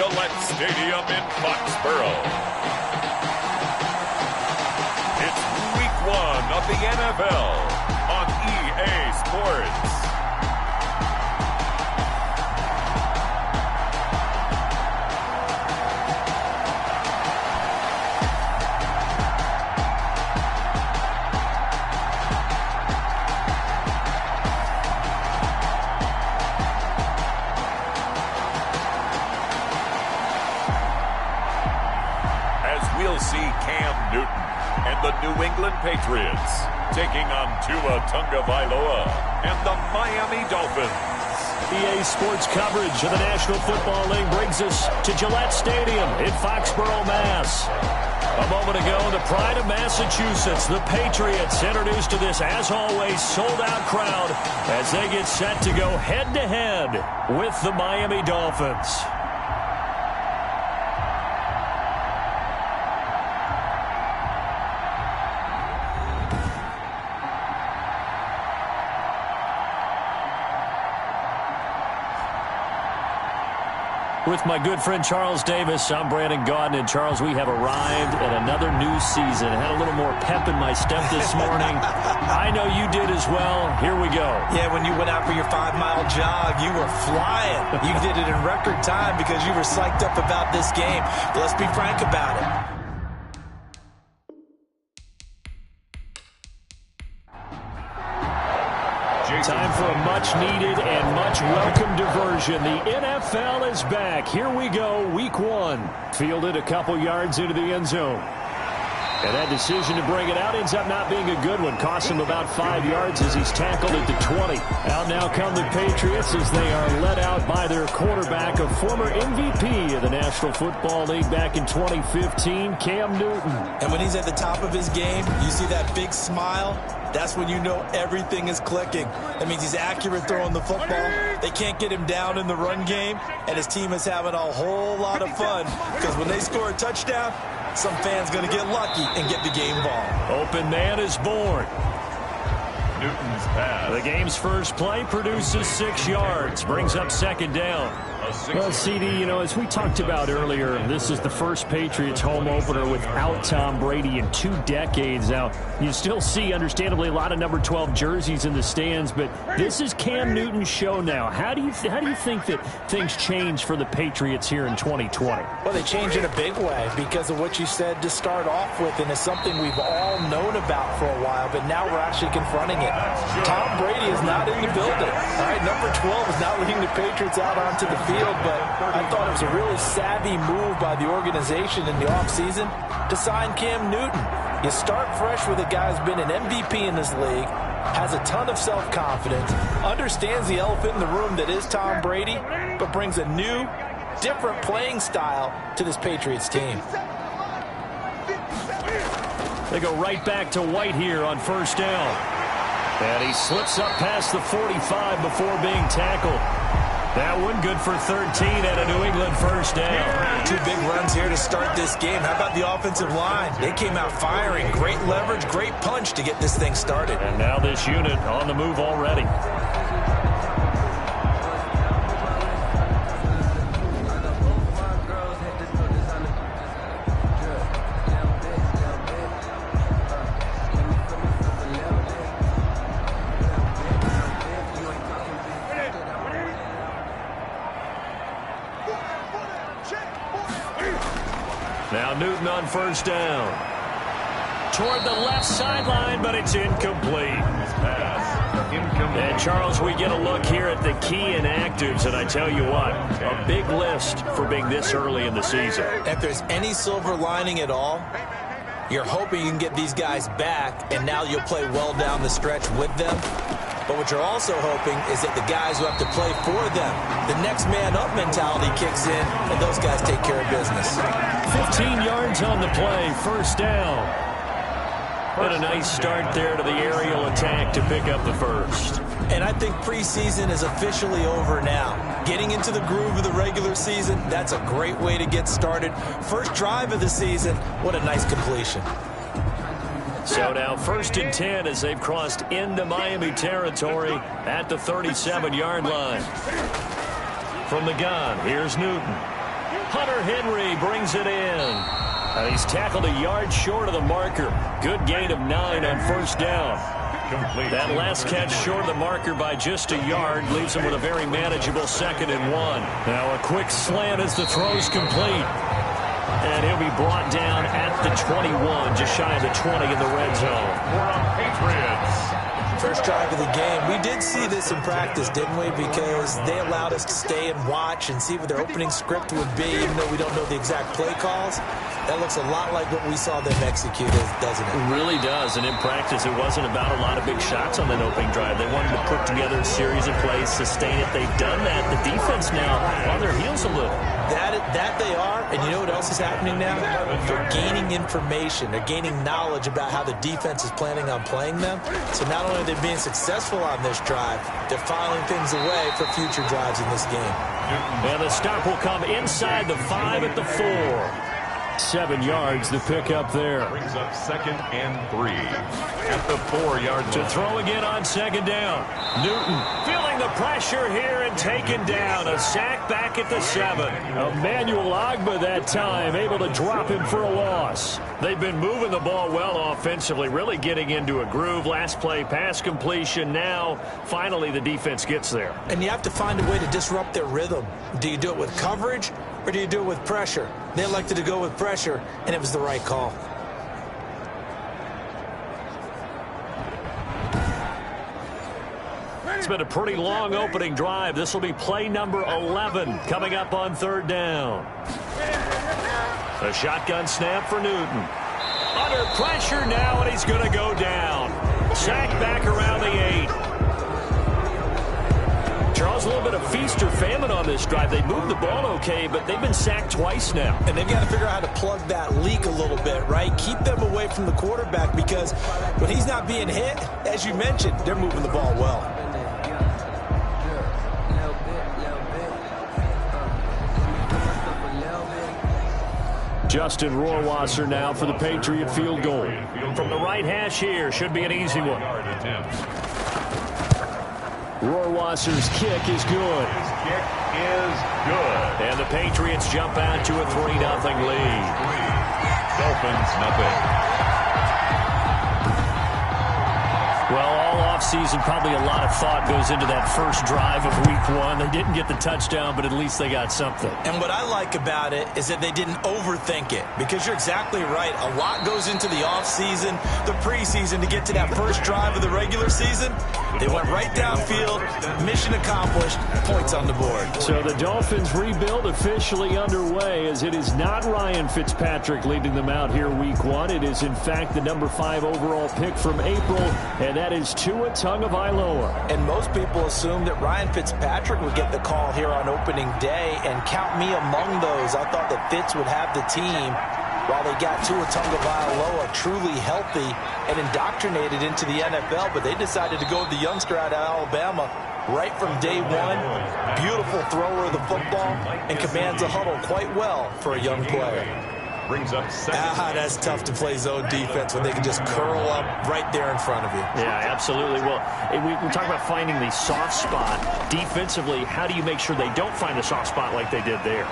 Gillette Stadium in Foxborough. It's Week 1 of the NFL on EA Sports. We'll see Cam Newton and the New England Patriots taking on Tua Tagovailoa and the Miami Dolphins. EA Sports coverage of the National Football League brings us to Gillette Stadium in Foxborough, Mass. A moment ago, the pride of Massachusetts, the Patriots, introduced to this, as always, sold-out crowd as they get set to go head-to-head with the Miami Dolphins. With my good friend Charles Davis, I'm Brandon Gaudin. And Charles, we have arrived at another new season. I had a little more pep in my step this morning. I know you did as well. Here we go. Yeah, when you went out for your 5-mile jog, you were flying. You did it in record time because you were psyched up about this game. But let's be frank about it. Time for a much-needed and much-welcome diversion. The NFL is back. Here we go, Week 1. Fielded a couple yards into the end zone. And that decision to bring it out ends up not being a good one. Costs him about 5 yards as he's tackled at the 20. Out now come the Patriots as they are led out by their quarterback, a former MVP of the National Football League back in 2015, Cam Newton. And when he's at the top of his game, you see that big smile. That's when you know everything is clicking. That means he's accurate throwing the football. They can't get him down in the run game, and his team is having a whole lot of fun because when they score a touchdown, some fan's going to get lucky and get the game ball. Open man is born. Newton's pass. The game's first play produces 6 yards, brings up second down. Well, CD, you know, as we talked about earlier, this is the first Patriots home opener without Tom Brady in 2 decades. Now, you still see, understandably, a lot of number 12 jerseys in the stands, but this is Cam Newton's show now. How do you think that things change for the Patriots here in 2020? Well, they change in a big way because of what you said to start off with, and it's something we've all known about for a while, but now we're actually confronting it. Tom Brady is not in the building. All right, number 12 is not leading the Patriots out onto the field, but I thought it was a really savvy move by the organization in the offseason to sign Cam Newton. You start fresh with a guy who's been an MVP in this league, has a ton of self-confidence, understands the elephant in the room that is Tom Brady, but brings a new, different playing style to this Patriots team. They go right back to White here on first down. And he slips up past the 45 before being tackled. That one good for 13 and a New England first down. 2 big runs here to start this game. How about the offensive line? They came out firing. Great leverage, great punch to get this thing started. And now this unit on the move already. Now Newton on first down. Toward the left sideline, but it's incomplete. And, Charles, we get a look here at the key inactives, and I tell you what, a big list for being this early in the season. If there's any silver lining at all, you're hoping you can get these guys back, and now you'll play well down the stretch with them. But what you're also hoping is that the guys who have to play for them, the next man up mentality kicks in, and those guys take care of business. 15 yards on the play, first down. But a nice start there to the aerial attack to pick up the first. And I think preseason is officially over now. Getting into the groove of the regular season, that's a great way to get started. First drive of the season, what a nice completion. So now 1st and 10 as they've crossed into Miami territory at the 37-yard line. From the gun, here's Newton. Hunter Henry brings it in. And he's tackled a yard short of the marker. Good gain of 9 on first down. That last catch short of the marker by just a yard leaves him with a very manageable 2nd and 1. Now a quick slant as the throw's complete. And he'll be brought down at the 21, just shy of the 20 in the red zone. Patriots. First drive of the game. We did see this in practice, didn't we? Because they allowed us to stay and watch and see what their opening script would be, even though we don't know the exact play calls. That looks a lot like what we saw them execute, doesn't it? It really does. And in practice, it wasn't about a lot of big shots on that opening drive. They wanted to put together a series of plays, sustain it. They've done that. The defense now on their heels a little. That they are, and you know what else is happening now? They're gaining information. They're gaining knowledge about how the defense is planning on playing them. So not only are they being successful on this drive, they're filing things away for future drives in this game. And the stop will come inside the 5 at the 4. 7 yards, the pickup there. Brings up 2nd and 3 at the 4-yard line. To throw again on 2nd down. Newton feeling the pressure here and taken down. A sack back at the 7. Emmanuel Ogbah that time able to drop him for a loss. They've been moving the ball well offensively, really getting into a groove. Last play, pass completion. Now, finally, the defense gets there. And you have to find a way to disrupt their rhythm. Do you do it with coverage or do you do it with pressure? They elected to go with pressure, and it was the right call. It's been a pretty long opening drive. This will be play number 11 coming up on 3rd down. A shotgun snap for Newton. Under pressure now, and he's going to go down. Sack back around the 8. Charles, a little bit of feast or famine on this drive. They moved the ball okay, but they've been sacked twice now. And they've got to figure out how to plug that leak a little bit, right? Keep them away from the quarterback because when he's not being hit, as you mentioned, they're moving the ball well. Justin Rohrwasser now for the Patriot field goal. From the right hash here, should be an easy one. Rohrwasser's kick is good. His kick is good. And the Patriots jump out to a 3-0 lead. Dolphins, nothing. Well, all offseason, probably a lot of thought goes into that first drive of Week 1. They didn't get the touchdown, but at least they got something. And what I like about it is that they didn't overthink it, because you're exactly right. A lot goes into the offseason, the preseason, to get to that first drive of the regular season. They went right downfield, mission accomplished, points on the board. So the Dolphins' rebuild officially underway, as it is not Ryan Fitzpatrick leading them out here Week 1. It is, in fact, the number 5 overall pick from April, and that is Tua Tagovailoa. And most people assumed that Ryan Fitzpatrick would get the call here on opening day, and count me among those. I thought that Fitz would have the team while they got Tua Tagovailoa truly healthy and indoctrinated into the NFL, but they decided to go with the youngster out of Alabama right from day 1. Beautiful thrower of the football and commands a huddle quite well for a young player. Brings up 2nd. That's tough to play zone defense when they can just curl up right there in front of you. Yeah, absolutely. Well, we're talking about finding the soft spot. Defensively, how do you make sure they don't find the soft spot like they did there?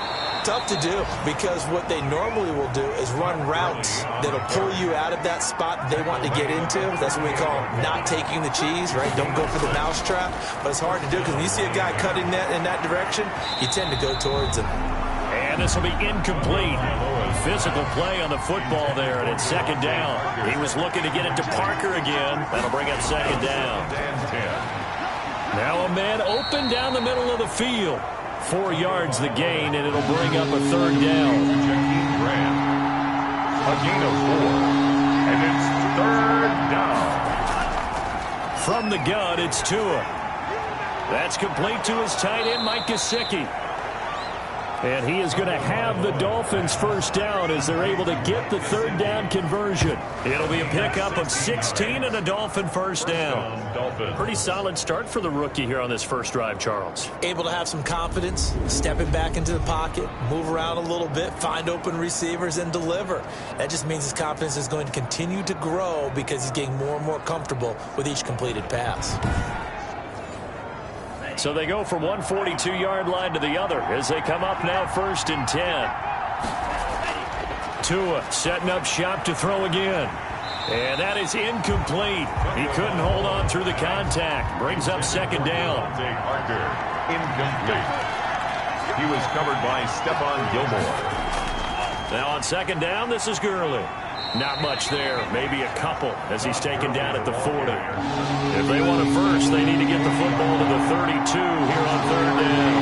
Tough to do, because what they normally will do is run routes that'll pull you out of that spot they want to get into. That's what we call not taking the cheese, right? Don't go for the mousetrap. But it's hard to do, because when you see a guy cutting that in that direction, you tend to go towards him. And this will be incomplete. Physical play on the football there, and it's 2nd down. He was looking to get it to Parker again. That'll bring up 2nd down. Now a man open down the middle of the field. 4 yards the gain, and it'll bring up a 3rd down. A gain of 4, and it's 3rd down. From the gun, it's Tua. That's complete to his tight end, Mike Gesicki. And he is going to have the Dolphins first down as they're able to get the 3rd down conversion. It'll be a pickup of 16 and a Dolphin first down. Pretty solid start for the rookie here on this first drive, Charles. Able to have some confidence, stepping back into the pocket, move around a little bit, find open receivers, and deliver. That just means his confidence is going to continue to grow because he's getting more and more comfortable with each completed pass. So they go from one 42-yard line to the other as they come up now 1st and 10. Tua setting up shop to throw again. And that is incomplete. He couldn't hold on through the contact. Brings up 2nd down. Incomplete. He was covered by Stephon Gilmore. Now on 2nd down, this is Gurley. Not much there, maybe a couple as he's taken down at the 40. If they want a first, they need to get the football to the 32 here on 3rd down.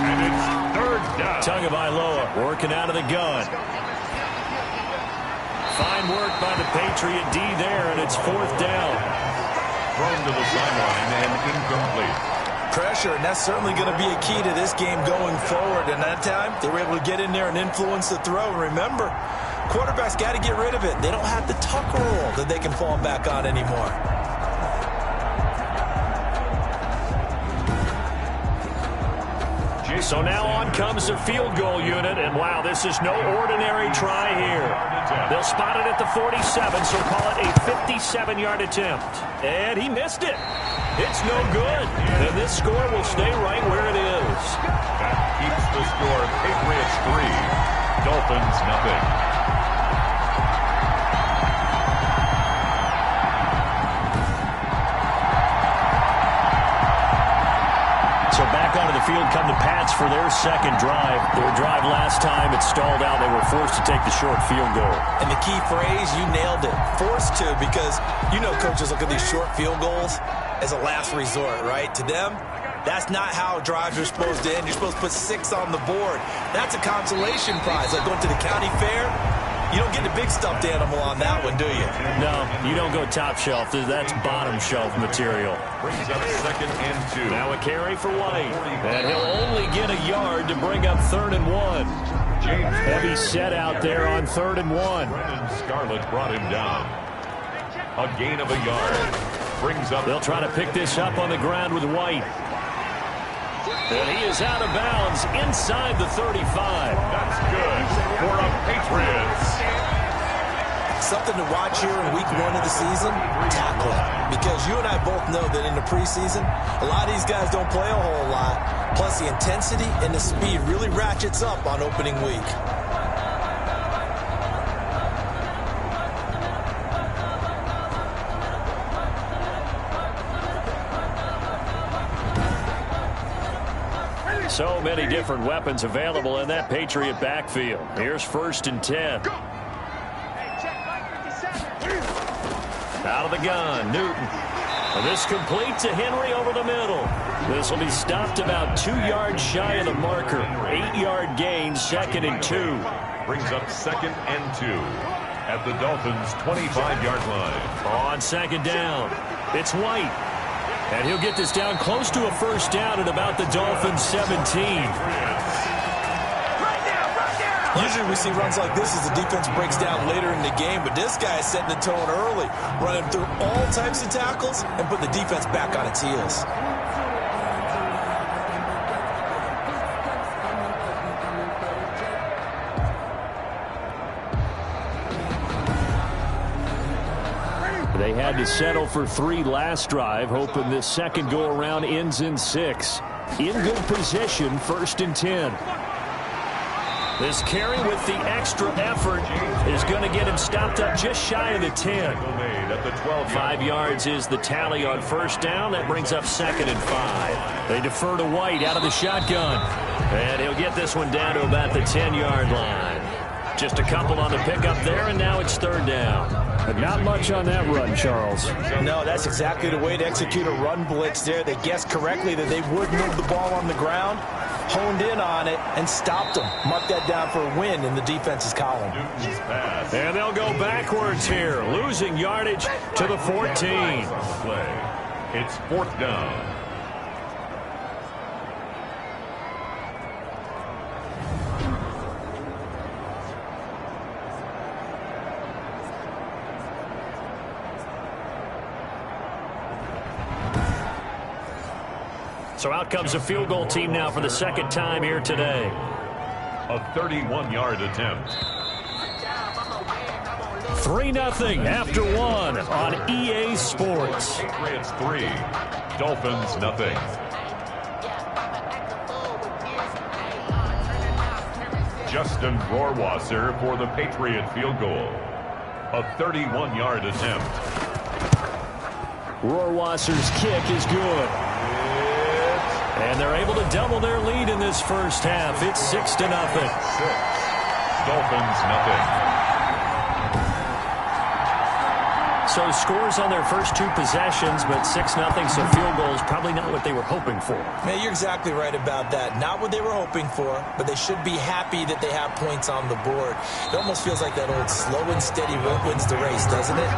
And it's 3rd down. Tagovailoa working out of the gun. Fine work by the Patriot D there, and it's 4th down. Thrown to the sideline and incomplete. Pressure, and that's certainly going to be a key to this game going forward. And that time, they were able to get in there and influence the throw. And remember, quarterbacks got to get rid of it. They don't have the tuck rule that they can fall back on anymore. So now on comes the field goal unit, and wow, this is no ordinary try here. They'll spot it at the 47, so call it a 57-yard attempt. And he missed it. It's no good. And this score will stay right where it is. That keeps the score Patriots 3, Dolphins nothing. So back onto the field come the Pats for their 2nd drive. Their drive last time, it stalled out. They were forced to take the short field goal. And the key phrase, you nailed it. Forced to, because you know coaches look at these short field goals as a last resort, right? To them, that's not how drives are supposed to end. You're supposed to put 6 on the board. That's a consolation prize. Like going to the county fair, you don't get the big stuffed animal on that one, do you? No, you don't go top shelf. That's bottom shelf material. Brings up 2nd and 2. Now a carry for White. And he'll only get a yard to bring up 3rd and 1. Heavy set out there on 3rd and 1. Brennan Scarlett brought him down. A gain of a yard. Brings up. They'll try to pick this up on the ground with White. And he is out of bounds inside the 35. That's good for a Patriots. Something to watch here in week 1 of the season, tackling. Because you and I both know that in the preseason, a lot of these guys don't play a whole lot. Plus the intensity and the speed really ratchets up on opening week. So many different weapons available in that Patriot backfield. Here's 1st and 10. Out of the gun, Newton. And this complete to Henry over the middle. This will be stopped about 2 yards shy of the marker. 8-yard gain, 2nd and 2. Brings up 2nd and 2 at the Dolphins' 25-yard line. On 2nd down, it's White. And he'll get this down close to a 1st down at about the Dolphins' 17. Usually we see runs like this as the defense breaks down later in the game, but this guy is setting the tone early, running through all types of tackles and put the defense back on its heels. They had to settle for 3 last drive, hoping this second go-around ends in 6. In good position, 1st and 10. This carry with the extra effort is going to get him stopped up just shy of the 10. 5 yards is the tally on 1st down. That brings up 2nd and 5. They defer to White out of the shotgun. And he'll get this one down to about the 10-yard line. Just a couple on the pickup there, and now it's 3rd down. But not much on that run, Charles. No, that's exactly the way to execute a run blitz there. They guessed correctly that they would move the ball on the ground, honed in on it, and stopped them. Mark that down for a win in the defense's column. And they'll go backwards here, losing yardage to the 14. It's 4th down. So out comes the field goal team now for the 2nd time here today. A 31-yard attempt. 3-0 after one on EA Sports. Patriots 3, Dolphins 0. Justin Rohrwasser for the Patriot field goal. A 31-yard attempt. Rohrwasser's kick is good. And they're able to double their lead in this first half. It's 6-0. Dolphins 0. So scores on their first two possessions, but 6-0, so field goals probably not what they were hoping for. Man, you're exactly right about that. Not what they were hoping for, but they should be happy that they have points on the board. It almost feels like that old slow and steady wins the race, doesn't it?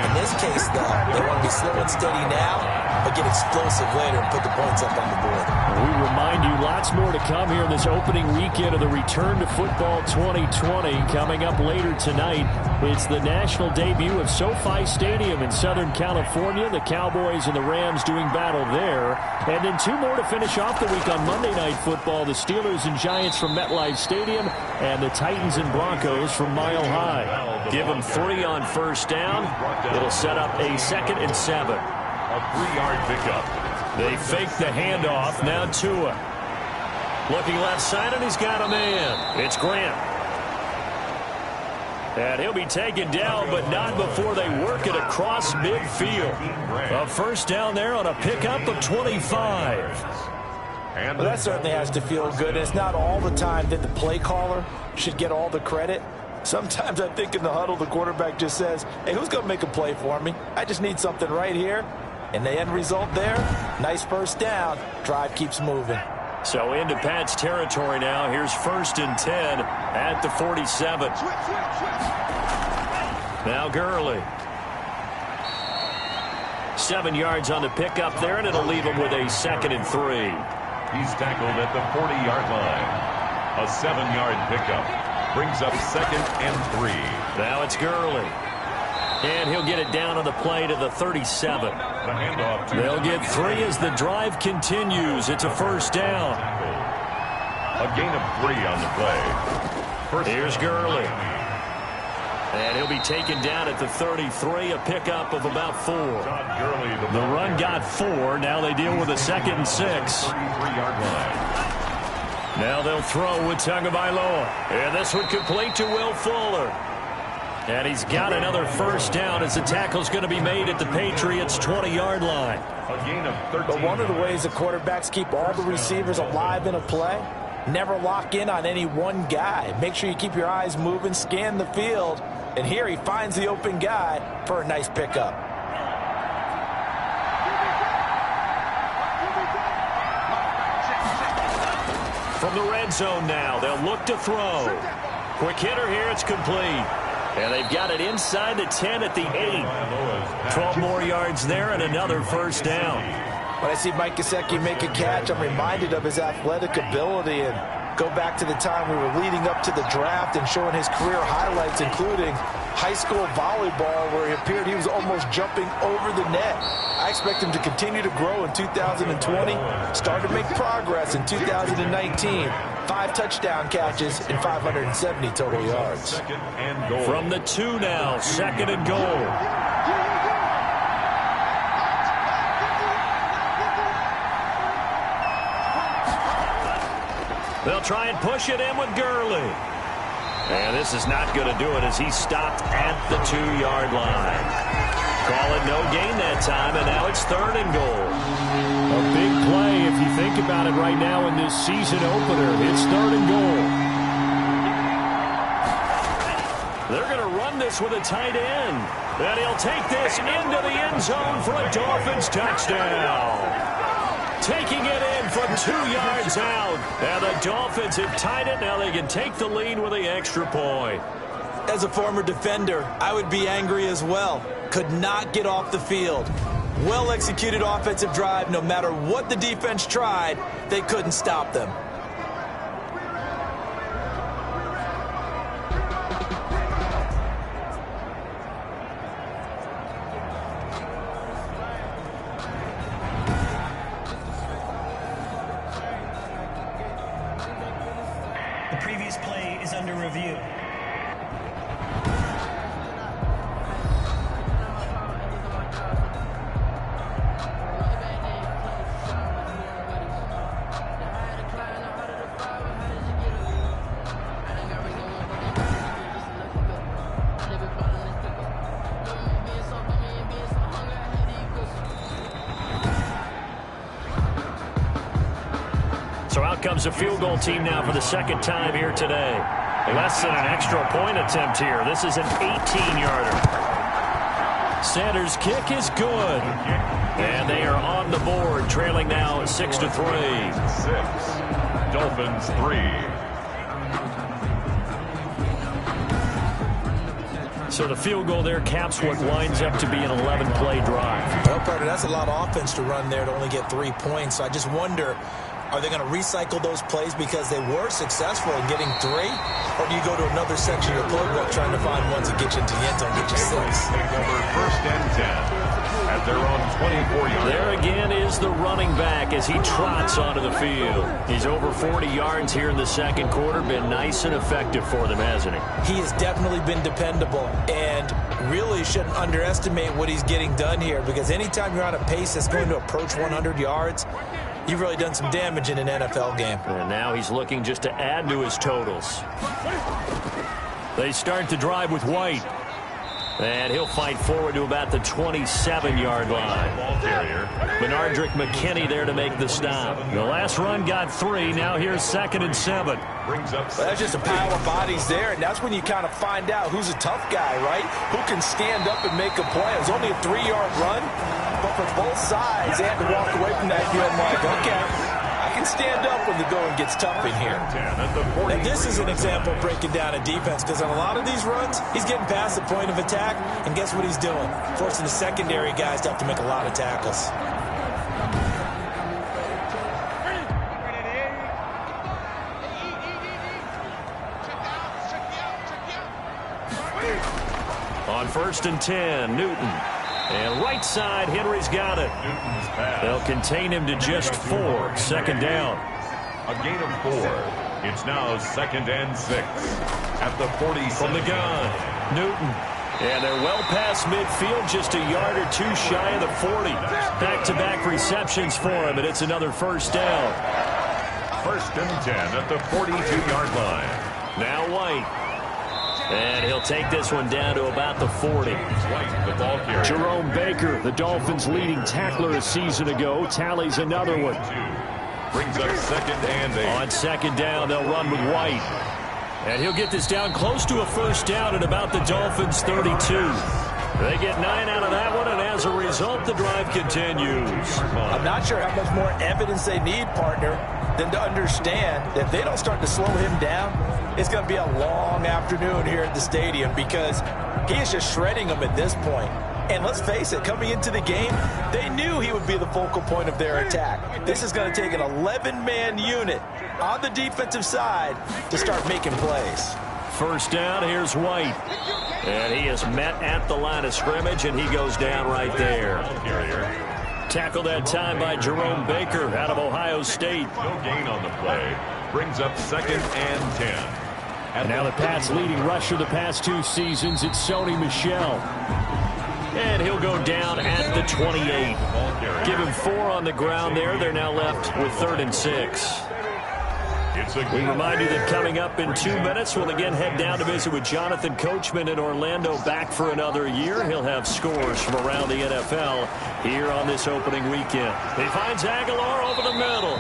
In this case, though, they want to be slow and steady now, but get explosive later and put the points up on the board. We remind you lots more to come here in this opening weekend of the Return to Football 2020. Coming up later tonight, it's the national debut of SoFi Stadium in Southern California. The Cowboys and the Rams doing battle there. And then two more to finish off the week on Monday Night Football. The Steelers and Giants from MetLife Stadium and the Titans and Broncos from Mile High. Give them 3 on first down. It'll set up a 2nd and 7. A 3-yard pickup. They fake the handoff. Now Tua. Looking left side, and he's got a man. It's Grant. And he'll be taken down, but not before they work it across midfield. A first down there on a pickup of 25. Well, that certainly has to feel good. It's not all the time that the play caller should get all the credit. Sometimes I think in the huddle, the quarterback just says, hey, who's going to make a play for me? I just need something right here. And the end result there, nice first down. Drive keeps moving. So into Pat's territory now. Here's 1st and 10 at the 47. Now Gurley. 7 yards on the pickup there, and it'll leave him with a 2nd and 3. He's tackled at the 40-yard line. A 7-yard pickup brings up 2nd and 3. Now it's Gurley. And he'll get it down on the play to the 37. The handoff. They'll get 3 as the drive continues. It's a first down. A gain of 3 on the play. Here's Gurley. And he'll be taken down at the 33, a pickup of about 4. The run got 4. Now they deal with a 2nd and 6. 33-yard line. Now they'll throw with Tagovailoa. And this one complete to Will Fuller. And he's got another first down as the tackle's going to be made at the Patriots' 20-yard line. A gain of 13. But one of the ways the quarterbacks keep all the receivers alive in a play, never lock in on any one guy. Make sure you keep your eyes moving, scan the field. And here he finds the open guy for a nice pickup. From the red zone now, they'll look to throw. Quick hitter here, it's complete. And they've got it inside the 10 at the 8. 12 more yards there and another first down. When I see Mike Gesicki make a catch, I'm reminded of his athletic ability and go back to the time we were leading up to the draft and showing his career highlights, including high school volleyball, where it appeared he was almost jumping over the net. I expect him to continue to grow in 2020, start to make progress in 2019. 5 touchdown catches and 570 total yards. From the 2 now, 2nd and goal. They'll try and push it in with Gurley. And this is not going to do it as he stopped at the 2-yard line. Call it no gain that time, and now it's 3rd and goal. A big play if you think about it right now in this season opener. It's 3rd and goal. They're going to run this with a tight end. And he'll take this into the end zone for a Dolphins touchdown. Taking it in from 2 yards out. And the Dolphins have tied it. Now they can take the lead with the extra point. As a former defender, I would be angry as well. Could not get off the field. Well-executed offensive drive. No matter what the defense tried, they couldn't stop them. The previous play is under review. becomes a field goal team now for the second time here today. Less than an extra point attempt here. This is an 18-yarder. Sanders' kick is good. And they are on the board, trailing now 6-3. 6. Dolphins 3. So the field goal there caps what winds up to be an 11-play drive. Well, partner, that's a lot of offense to run there to only get 3 points. So I just wonder, are they going to recycle those plays because they were successful in getting 3? Or do you go to another section of the playbook trying to find ones that get you into the end zone, get you 6? First and 10 at their own 24-yard. There again is the running back as he trots onto the field. He's over 40 yards here in the second quarter. Been nice and effective for them, hasn't he? He has definitely been dependable and really shouldn't underestimate what he's getting done here, because anytime you're on a pace that's going to approach 100 yards, you've really done some damage in an NFL game. And now he's looking just to add to his totals. They start the drive with White. And he'll fight forward to about the 27-yard line. Bernardrick McKinney there to make the stop. The last run got 3. Now here's 2nd and 7. Well, that's just a pile of bodies there, and that's when you kind of find out who's a tough guy, right? Who can stand up and make a play. It was only a 3-yard run, but for both sides, they had to walk away from that field like, okay, I can stand up when the going gets tough in here. And this is an example of breaking down a defense, because on a lot of these runs, he's getting past the point of attack, and guess what he's doing? Forcing the secondary guys to have to make a lot of tackles. On 1st and 10, Newton. And right side, Henry's got it. They'll contain him to just 4. 2nd down. A gain of 4. It's now 2nd and 6 at the 40. From the gun, Newton. And they're well past midfield, just a yard or 2 shy of the 40. Back-to-back receptions for him, and it's another 1st down. 1st and 10 at the 42-yard line. Now White. And he'll take this one down to about the 40. White, the ball carrier. Jerome Baker, the Dolphins' leading tackler a season ago, tallies another one. Brings up 2nd and 8. On 2nd down, they'll run with White. And he'll get this down close to a 1st down at about the Dolphins' 32. They get 9 out of that one, and as a result, the drive continues. I'm not sure how much more evidence they need, partner, than to understand that if they don't start to slow him down, it's going to be a long afternoon here at the stadium, because he is just shredding them at this point. And let's face it, coming into the game, they knew he would be the focal point of their attack. This is going to take an 11-man unit on the defensive side to start making plays. 1st down, here's White. And he is met at the line of scrimmage, and he goes down right there. Tackled that time by Jerome Baker out of Ohio State. No gain on the play. Brings up 2nd and 10. And now the Pats' leading rusher the past 2 seasons, it's Sony Michel. And he'll go down at the 28. Give him 4 on the ground there. They're now left with 3rd and 6. We remind you that coming up in 2 minutes, we'll again head down to visit with Jonathan Coachman in Orlando, back for another year. He'll have scores from around the NFL here on this opening weekend. He finds Aguilar over the middle.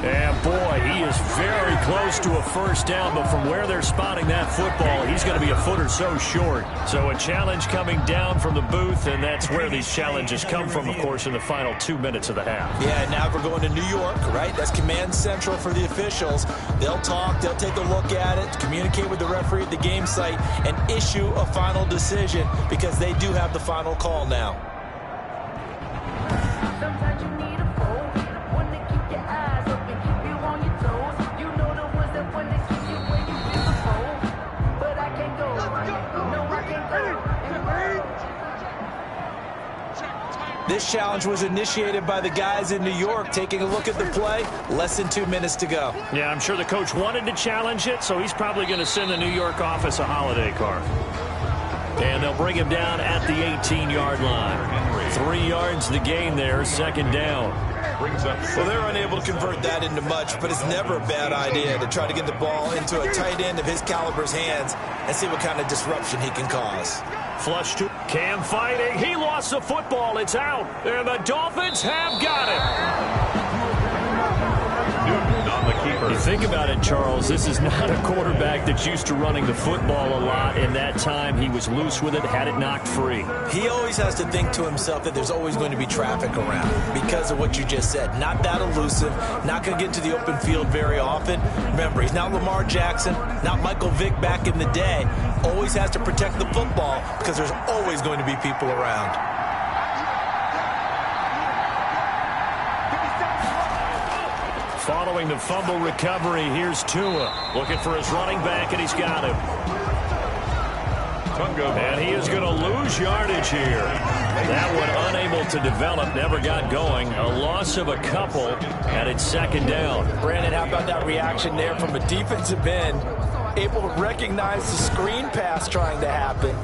And boy, he is very close to a 1st down, but from where they're spotting that football, he's going to be a foot or so short. So a challenge coming down from the booth, and that's where these challenges come from, of course, in the final 2 minutes of the half. Yeah, now we're going to New York, right? That's command central for the officials. They'll talk, they'll take a look at it, communicate with the referee at the game site, and issue a final decision, because they do have the final call now. Sometimes you need a foe, one to keep your eyes open, keep you on your toes. You know the ones that want to keep you where you feel the foe. But I can't go, no, I can't go. This challenge was initiated by the guys in New York. Taking a look at the play, less than 2 minutes to go. Yeah, I'm sure the coach wanted to challenge it, so he's probably going to send the New York office a holiday card. And they'll bring him down at the 18-yard line. 3 yards the gain there, 2nd down. Well, they're unable to convert that into much, but it's never a bad idea to try to get the ball into a tight end of his caliber's hands and see what kind of disruption he can cause. Flush to Cam fighting. He lost the football. It's out. And the Dolphins have got it. think about it, Charles, this is not a quarterback that's used to running the football a lot, and that time he was loose with it, had it knocked free. He always has to think to himself that there's always going to be traffic around because of what you just said. Not that elusive, not going to get to the open field very often. Remember, he's not Lamar Jackson, not Michael Vick back in the day. Always has to protect the football because there's always going to be people around. Following the fumble recovery, here's Tua. Looking for his running back, and he's got him. And he is going to lose yardage here. That one unable to develop, never got going. A loss of a couple, and it's second down. Brandon, how about that reaction there from a defensive end? Able to recognize the screen pass trying to happen.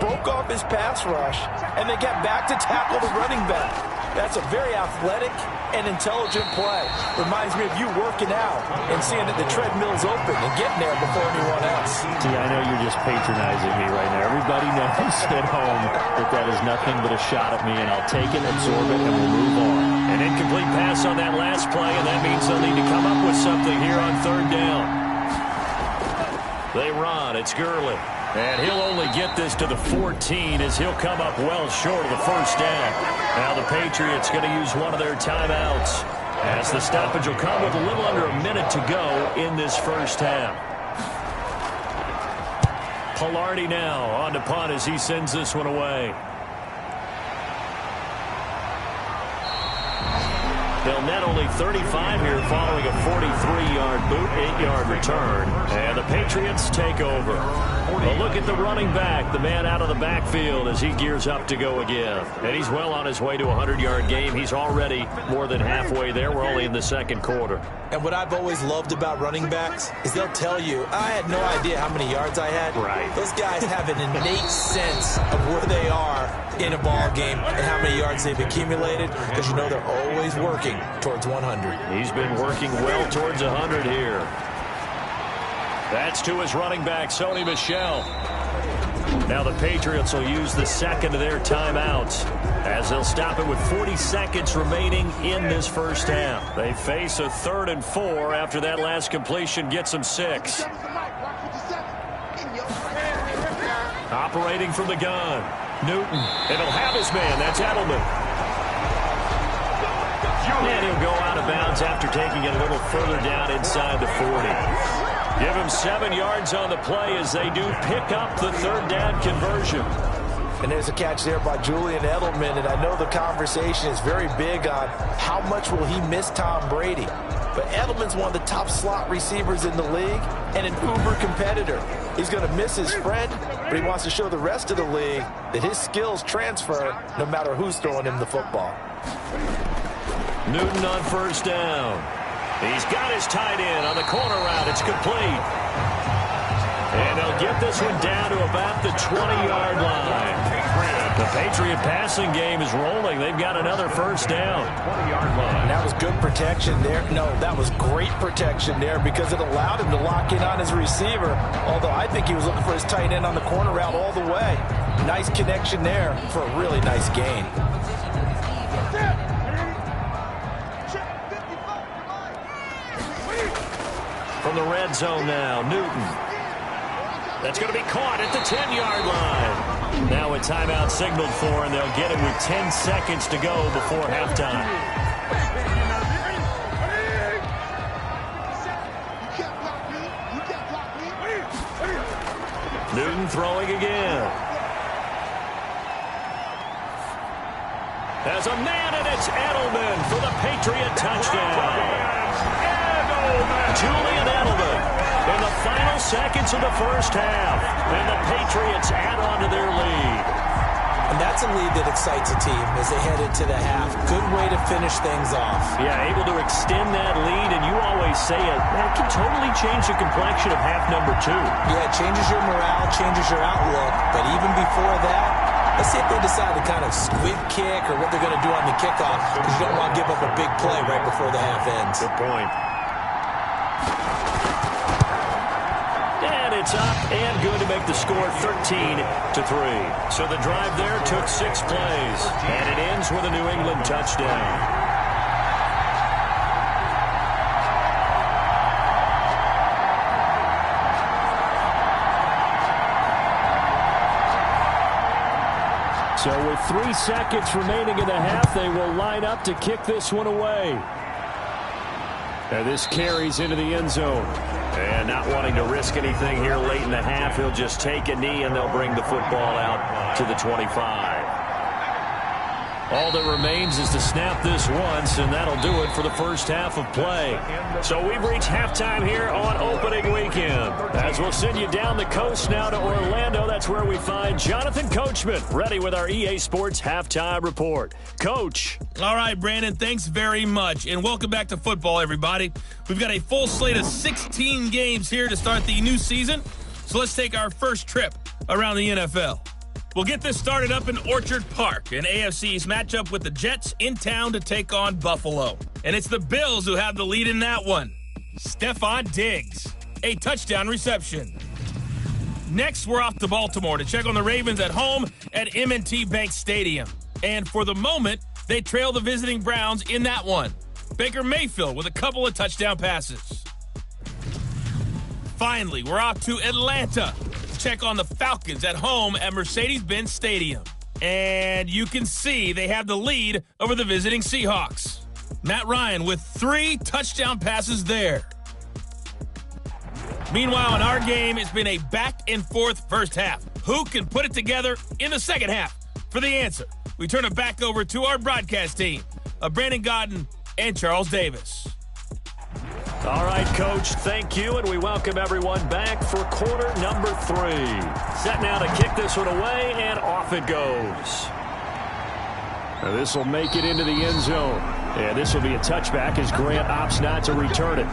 Broke off his pass rush, and then got back to tackle the running back. That's a very athletic and intelligent play. Reminds me of you working out and seeing that the treadmill's open and getting there before anyone else. See, I know you're just patronizing me right now. Everybody knows at home that that is nothing but a shot at me, and I'll take it, absorb it, and we'll move on. An incomplete pass on that last play, and that means they'll need to come up with something here on third down. They run. It's Gurley. And he'll only get this to the 14 as he'll come up well short of the first down. Now the Patriots going to use one of their timeouts as the stoppage will come with a little under a minute to go in this first half. Pilardi now on to punt as he sends this one away. They'll net only 35 here following a 43-yard boot, 8-yard return. And the Patriots take over. A look at the running back, the man out of the backfield as he gears up to go again. And he's well on his way to a 100-yard game. He's already more than halfway there. We're only in the second quarter. And what I've always loved about running backs is they'll tell you, I had no idea how many yards I had. Right. Those guys have an innate sense of where they are in a ball game and how many yards they've accumulated because you know they're always working towards 100. He's been working well towards 100 here. That's to his running back, Sony Michel. Now the Patriots will use the second of their timeouts as they'll stop it with 40 seconds remaining in this first half. They face a 3rd and 4 after that last completion gets them 6. Operating from the gun, Newton. And he'll have his man. That's Edelman. And he'll go out of bounds after taking it a little further down inside the 40. Give him 7 yards on the play as they do pick up the 3rd down conversion. And there's a catch there by Julian Edelman, and I know the conversation is very big on how much will he miss Tom Brady. But Edelman's one of the top slot receivers in the league and an uber competitor. He's going to miss his friend, but he wants to show the rest of the league that his skills transfer no matter who's throwing him the football. Newton on first down. He's got his tight end on the corner route. It's complete. And they'll get this one down to about the 20-yard line. The Patriot passing game is rolling. They've got another first down. 20-yard line. That was good protection there. No, that was great protection there because it allowed him to lock in on his receiver. Although I think he was looking for his tight end on the corner route all the way. Nice connection there for a really nice gain. From the red zone now, Newton. That's going to be caught at the 10-yard line. Now a timeout signaled for, and they'll get him with 10 seconds to go before halftime. Newton throwing again. There's a man, and it's Edelman for the Patriot touchdown. Julian Edelman in the final seconds of the first half. And the Patriots add on to their lead. And that's a lead that excites a team as they head into the half. Good way to finish things off. Yeah, able to extend that lead, and you always say it, that can totally change the complexion of half number 2. Yeah, it changes your morale, changes your outlook. But even before that, let's see if they decide to kind of squib kick or what they're going to do on the kickoff, because you don't want to give up a big play right before the half ends. Good point. And it's up and good to make the score 13-3. So the drive there took 6 plays, and it ends with a New England touchdown. So with 3 seconds remaining in the half, they will line up to kick this one away. And this carries into the end zone. And not wanting to risk anything here late in the half, he'll just take a knee and they'll bring the football out to the 25. All that remains is to snap this once, and that'll do it for the first half of play. So we've reached halftime here on opening weekend. As we'll send you down the coast now to Orlando, that's where we find Jonathan Coachman, ready with our EA Sports Halftime Report. Coach. All right, Brandon, thanks very much, and welcome back to football, everybody. We've got a full slate of 16 games here to start the new season, so let's take our first trip around the NFL. We'll get this started up in Orchard Park, an AFC East matchup with the Jets in town to take on Buffalo. And it's the Bills who have the lead in that one. Stephon Diggs, a touchdown reception. Next, we're off to Baltimore to check on the Ravens at home at M&T Bank Stadium. And for the moment, they trail the visiting Browns in that one. Baker Mayfield with a couple of touchdown passes. Finally, we're off to Atlanta. Check on the Falcons at home at Mercedes-Benz Stadium. And you can see they have the lead over the visiting Seahawks. Matt Ryan with 3 touchdown passes there. Meanwhile, in our game, it's been a back-and-forth first half. Who can put it together in the second half? For the answer, we turn it back over to our broadcast team of Brandon Godden and Charles Davis. All right, Coach, thank you, and we welcome everyone back for quarter number 3. Set now to kick this one away, and off it goes. Now this will make it into the end zone. And this will be a touchback as Grant opts not to return it.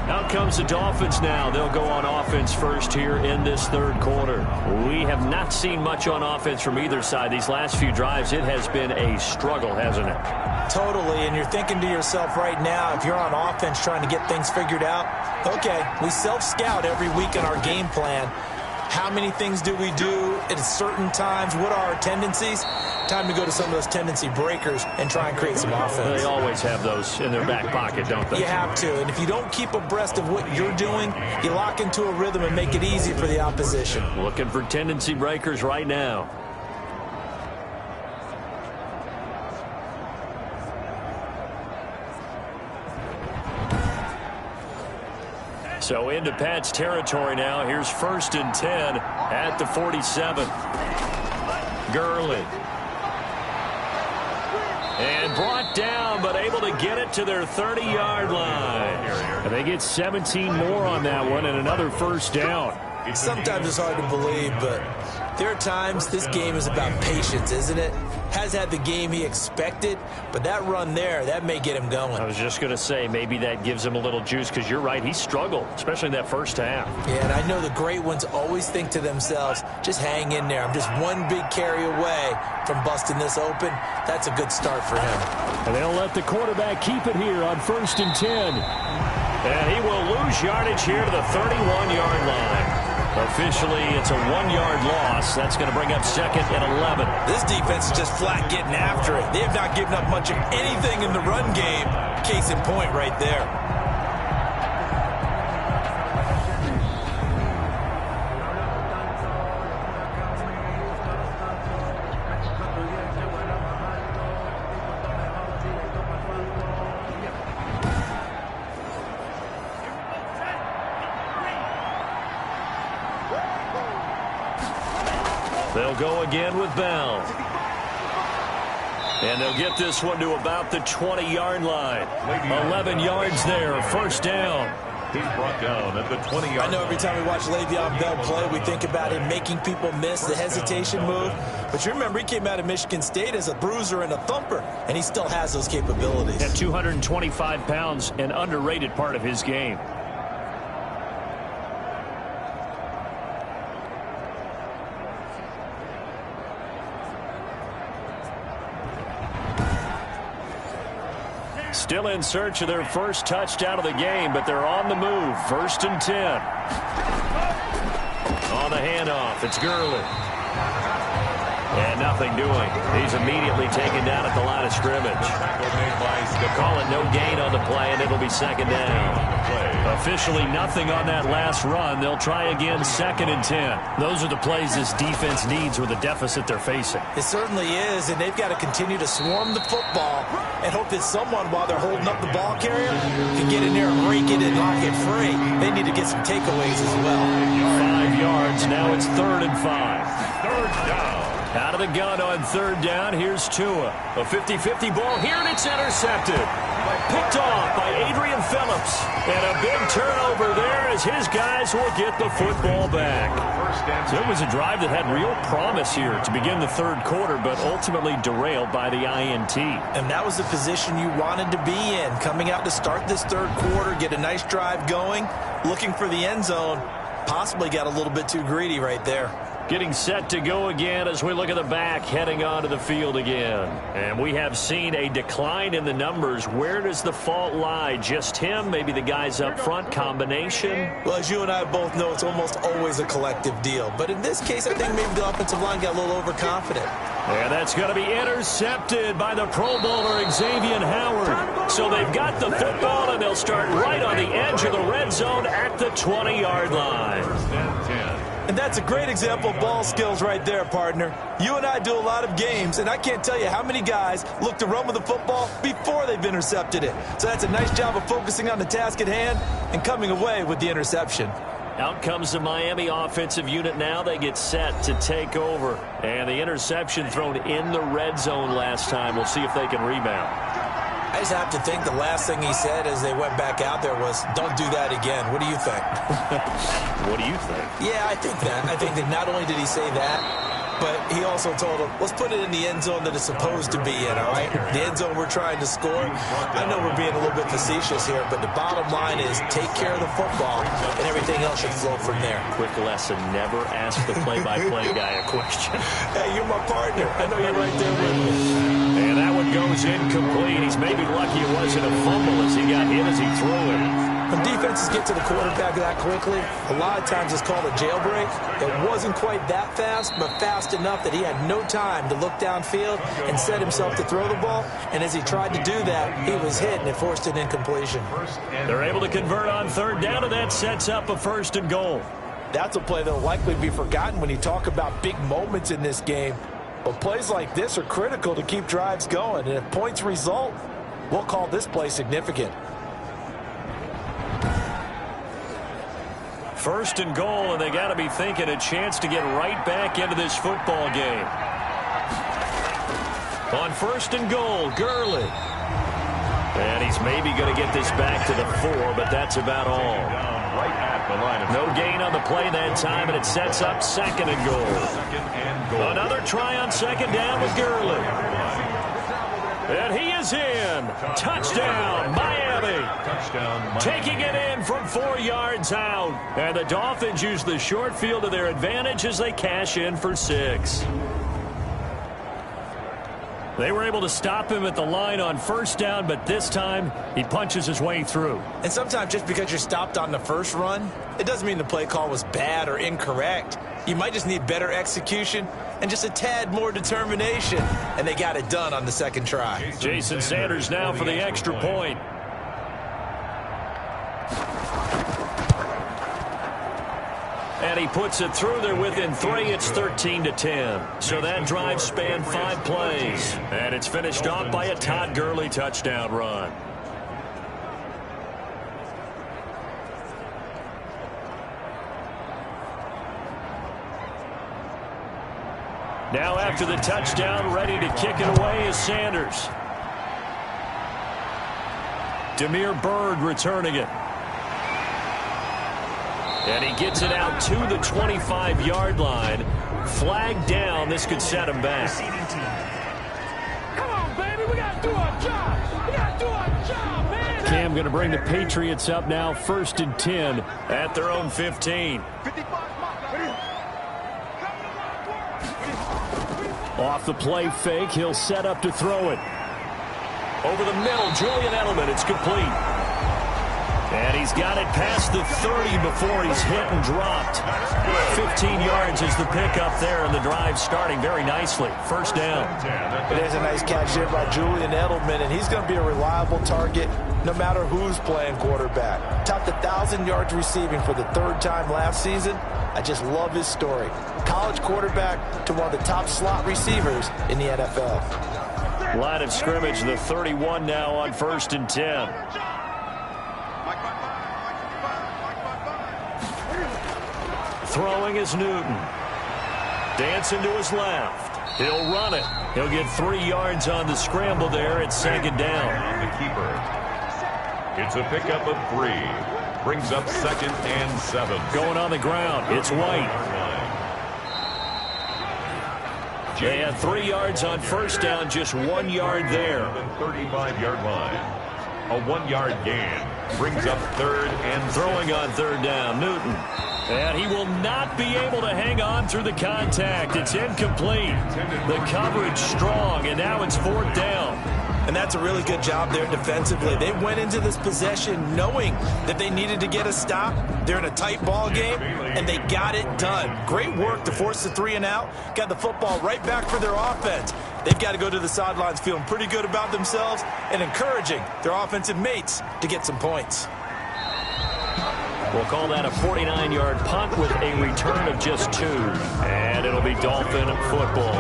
Out comes the Dolphins now. They'll go on offense first here in this third quarter. We have not seen much on offense from either side. These last few drives, it has been a struggle, hasn't it? Totally, and you're thinking to yourself right now, if you're on offense trying to get things figured out, okay, we self-scout every week in our game plan. How many things do we do at certain times? What are our tendencies? Time to go to some of those tendency breakers and try and create some offense. They always have those in their back pocket, don't they? You have to, and if you don't keep abreast of what you're doing, you lock into a rhythm and make it easy for the opposition. Looking for tendency breakers right now. So into Pat's territory now. Here's 1st and 10 at the 47. Gurley. And brought down, but able to get it to their 30-yard line. And they get 17 more on that one and another first down. Sometimes it's hard to believe, but there are times this game is about patience, isn't it? Has had the game he expected, but that run there, that may get him going. I was just going to say, maybe that gives him a little juice, because you're right, he struggled, especially in that first half. Yeah, and I know the great ones always think to themselves, just hang in there. I'm just one big carry away from busting this open. That's a good start for him. And they'll let the quarterback keep it here on 1st and 10. And he will lose yardage here to the 31-yard line. Officially, it's a 1-yard loss. That's going to bring up 2nd and 11. This defense is just flat getting after it. They have not given up much of anything in the run game. Case in point right there. They'll go again with Bell. And they'll get this one to about the 20-yard line. 11 yards there, first down. He's brought down at the 20-yard line. I know every time we watch Le'Veon Bell play, we think about him making people miss, the hesitation move. But you remember, he came out of Michigan State as a bruiser and a thumper, and he still has those capabilities. At 225 pounds, an underrated part of his game. Still in search of their first touchdown of the game, but they're on the move. 1st and 10. On the handoff, it's Gurley. And nothing doing. He's immediately taken down at the line of scrimmage. Call it no gain on the play, and it'll be second down. Officially nothing on that last run. They'll try again, 2nd and 10. Those are the plays this defense needs with the deficit they're facing. It certainly is, and they've got to continue to swarm the football and hope that someone, while they're holding up the ball carrier, can get in there and rake it and knock it free. They need to get some takeaways as well. 5 yards. Now it's 3rd and 5. Third down. Out of the gun on 3rd down. Here's Tua. A 50-50 ball here, and it's intercepted. Picked off by Adrian Phillips. And a big turnover there as his guys will get the football back. So it was a drive that had real promise here to begin the 3rd quarter, but ultimately derailed by the INT. And that was the position you wanted to be in. Coming out to start this 3rd quarter, get a nice drive going, looking for the end zone. Possibly got a little bit too greedy right there. Getting set to go again as we look at the back, heading onto the field again. And we have seen a decline in the numbers. Where does the fault lie? Just him? Maybe the guys up front? Combination? Well, as you and I both know, it's almost always a collective deal. But in this case, I think maybe the offensive line got a little overconfident. And that's going to be intercepted by the Pro Bowler, Xavier Howard. So they've got the football, and they'll start right on the edge of the red zone at the 20-yard line. And that's a great example of ball skills right there, partner. You and I do a lot of games, and I can't tell you how many guys look to run with the football before they've intercepted it. So that's a nice job of focusing on the task at hand and coming away with the interception. Out comes the Miami offensive unit now. They get set to take over. And the interception thrown in the red zone last time. We'll see if they can rebound. I just have to think the last thing he said as they went back out there was, don't do that again. What do you think? What do you think? Yeah, I think that. I think that not only did he say that, but he also told him, let's put it in the end zone that it's supposed to be in, all right? The end zone we're trying to score. I know we're being a little bit facetious here, but the bottom line is take care of the football, and everything else should flow from there. Quick lesson, never ask the play-by-play guy a question. Hey, you're my partner. I know you're right there with me. And that one goes incomplete. He's maybe lucky it wasn't a fumble as he got hit as he threw it. When defenses get to the quarterback that quickly, a lot of times it's called a jailbreak. It wasn't quite that fast, but fast enough that he had no time to look downfield and set himself to throw the ball. And as he tried to do that, he was hit, and it forced an incompletion. They're able to convert on 3rd down, and that sets up a 1st and goal. That's a play that will likely be forgotten when you talk about big moments in this game. But plays like this are critical to keep drives going. And if points result, we'll call this play significant. 1st and goal, and they got to be thinking a chance to get right back into this football game. On 1st and goal, Gurley. And he's maybe going to get this back to the 4, but that's about all. No gain on the play that time, and it sets up 2nd and goal. Another try on 2nd down with Gurley. And he is in. Touchdown, Miami. Taking it in from 4 yards out. And the Dolphins use the short field to their advantage as they cash in for 6. They were able to stop him at the line on 1st down, but this time he punches his way through. And sometimes just because you're stopped on the first run, it doesn't mean the play call was bad or incorrect. You might just need better execution and just a tad more determination. And they got it done on the 2nd try. Jason Sanders now for the extra point. And he puts it through. They're within 3. It's 13-10. So that drive spanned 5 plays. And it's finished off by a Todd Gurley touchdown run. Now after the touchdown, ready to kick it away is Sanders. Damiere Byrd returning it. And he gets it out to the 25-yard line. Flag down. This could set him back. Come on, baby. We got to do our job. We got to do our job, man. Cam going to bring the Patriots up now, 1st and 10 at their own 15. Off the play fake, he'll set up to throw it. Over the middle, Julian Edelman. It's complete. And he's got it past the 30 before he's hit and dropped. 15 yards is the pickup there, and the drive starting very nicely. First down. There's a nice catch there by Julian Edelman, and he's going to be a reliable target no matter who's playing quarterback. Topped 1,000 yards receiving for the third time last season. I just love his story. College quarterback to one of the top slot receivers in the NFL. Line of scrimmage, the 31 now on 1st and 10. Throwing is Newton. Dancing to his left. He'll run it. He'll get 3 yards on the scramble there. It's 2nd down. On the keeper. It's a pickup of 3. Brings up 2nd and 7. Going on the ground, it's White. They had 3 yards on first down, just 1 yard there. The 35-yard line. A 1-yard gain. Brings up 3rd and throwing on 3rd down, Newton. And he will not be able to hang on through the contact. It's incomplete. The coverage strong, and now it's 4th down. And that's a really good job there defensively. They went into this possession knowing that they needed to get a stop. They're in a tight ball game, and they got it done. Great work to force the 3 and out. Got the football right back for their offense. They've got to go to the sidelines feeling pretty good about themselves and encouraging their offensive mates to get some points. We'll call that a 49-yard punt with a return of just 2. And it'll be Dolphin football.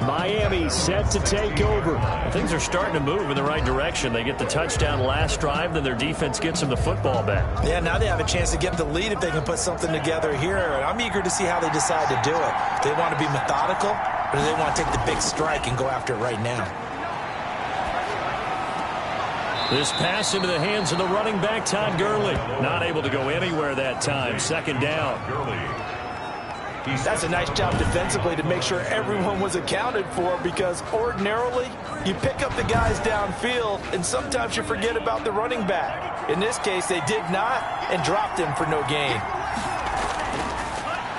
Miami set to take over. Things are starting to move in the right direction. They get the touchdown last drive, then their defense gets them the football back. Yeah, now they have a chance to get the lead if they can put something together here. And I'm eager to see how they decide to do it. Do they want to be methodical, or do they want to take the big strike and go after it right now? This pass into the hands of the running back, Todd Gurley. Not able to go anywhere that time. 2nd down. That's a nice job defensively to make sure everyone was accounted for, because ordinarily you pick up the guys downfield and sometimes you forget about the running back. In this case, they did not and dropped him for no gain.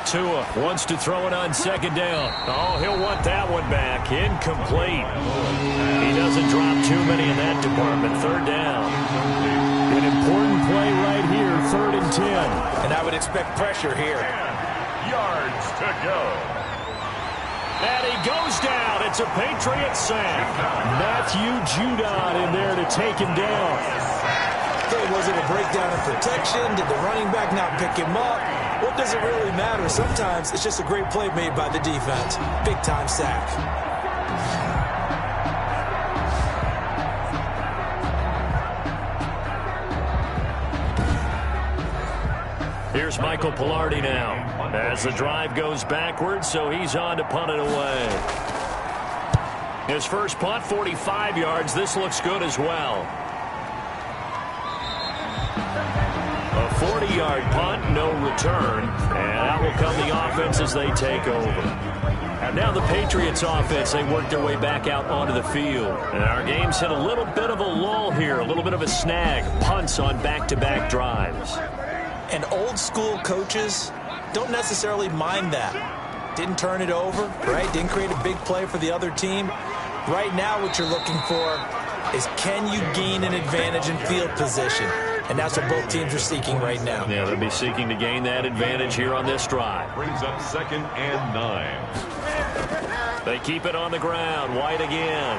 Tua wants to throw it on 2nd down. Oh, he'll want that one back. Incomplete. He doesn't drop too many in that department. 3rd down. An important play right here, 3rd and 10. And I would expect pressure here. Yards to go. And he goes down. It's a Patriot sack. Matthew Judon in there to take him down. Okay, was it a breakdown in protection? Did the running back not pick him up? What does it really matter? Sometimes it's just a great play made by the defense. Big-time sack. Here's Michael Pilardi now as the drive goes backwards, so he's on to punt it away. His first punt, 45 yards. This looks good as well. A 40-yard punt, no return, and out will come the offense as they take over. And now the Patriots offense, they work their way back out onto the field. And our game's hit a little bit of a lull here, a little bit of a snag. Punts on back-to-back drives. And old-school coaches don't necessarily mind that. Didn't turn it over, right? Didn't create a big play for the other team. Right now what you're looking for is, can you gain an advantage in field position? And that's what both teams are seeking right now. Yeah, they'll be seeking to gain that advantage here on this drive. Brings up 2nd and 9. They keep it on the ground. White again.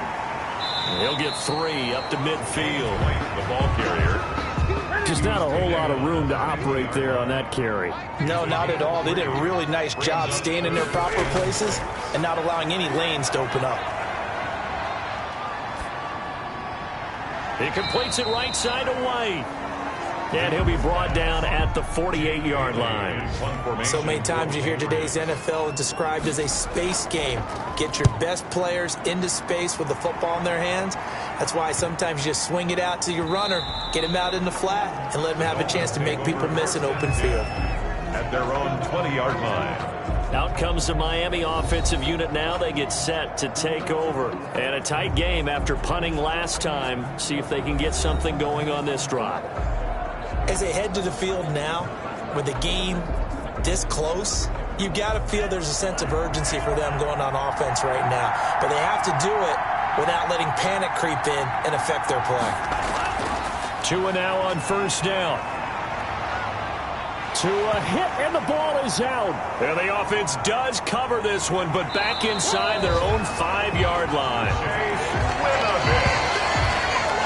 He'll get 3 up to midfield. The ball carrier. Just not a whole lot of room to operate there on that carry. No, not at all. They did a really nice job staying in their proper places and not allowing any lanes to open up. He completes it right side to White. And he'll be brought down at the 48-yard line. So many times you hear today's NFL described as a space game. Get your best players into space with the football in their hands. That's why sometimes you just swing it out to your runner, get him out in the flat, and let him have a chance to make people miss an open field. At their own 20-yard line. Out comes the Miami offensive unit now. They get set to take over. And a tight game after punting last time. See if they can get something going on this drive. As they head to the field now, with the game this close, you've got to feel there's a sense of urgency for them going on offense right now. But they have to do it without letting panic creep in and affect their play. Tua now on first down. Tua hit, and the ball is out. And the offense does cover this one, but back inside their own 5-yard line.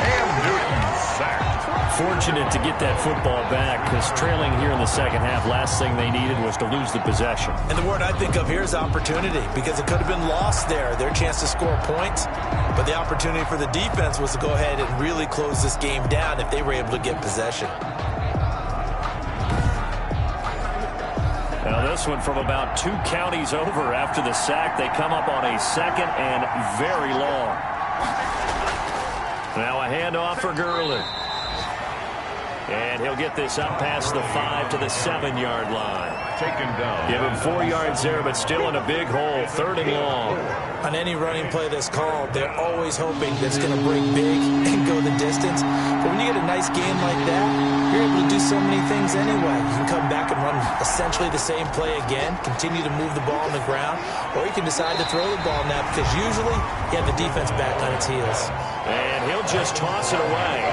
Cam Newton sacked. Fortunate to get that football back, because trailing here in the second half, last thing they needed was to lose the possession. And the word I think of here is opportunity, because it could have been lost there, their chance to score points. But the opportunity for the defense was to go ahead and really close this game down if they were able to get possession. Now this one from about 2 counties over after the sack. They come up on a second and very long. Now a handoff for Gurley. And he'll get this up past the 5 to the 7-yard line. Taken down. Give him 4 yards there, but still in a big hole. 3rd and long. On any running play that's called, they're always hoping that it's going to break big and go the distance. But when you get a nice game like that, you're able to do so many things anyway. You can come back and run essentially the same play again, continue to move the ball on the ground, or you can decide to throw the ball now, because usually you have the defense back on its heels. And he'll just toss it away.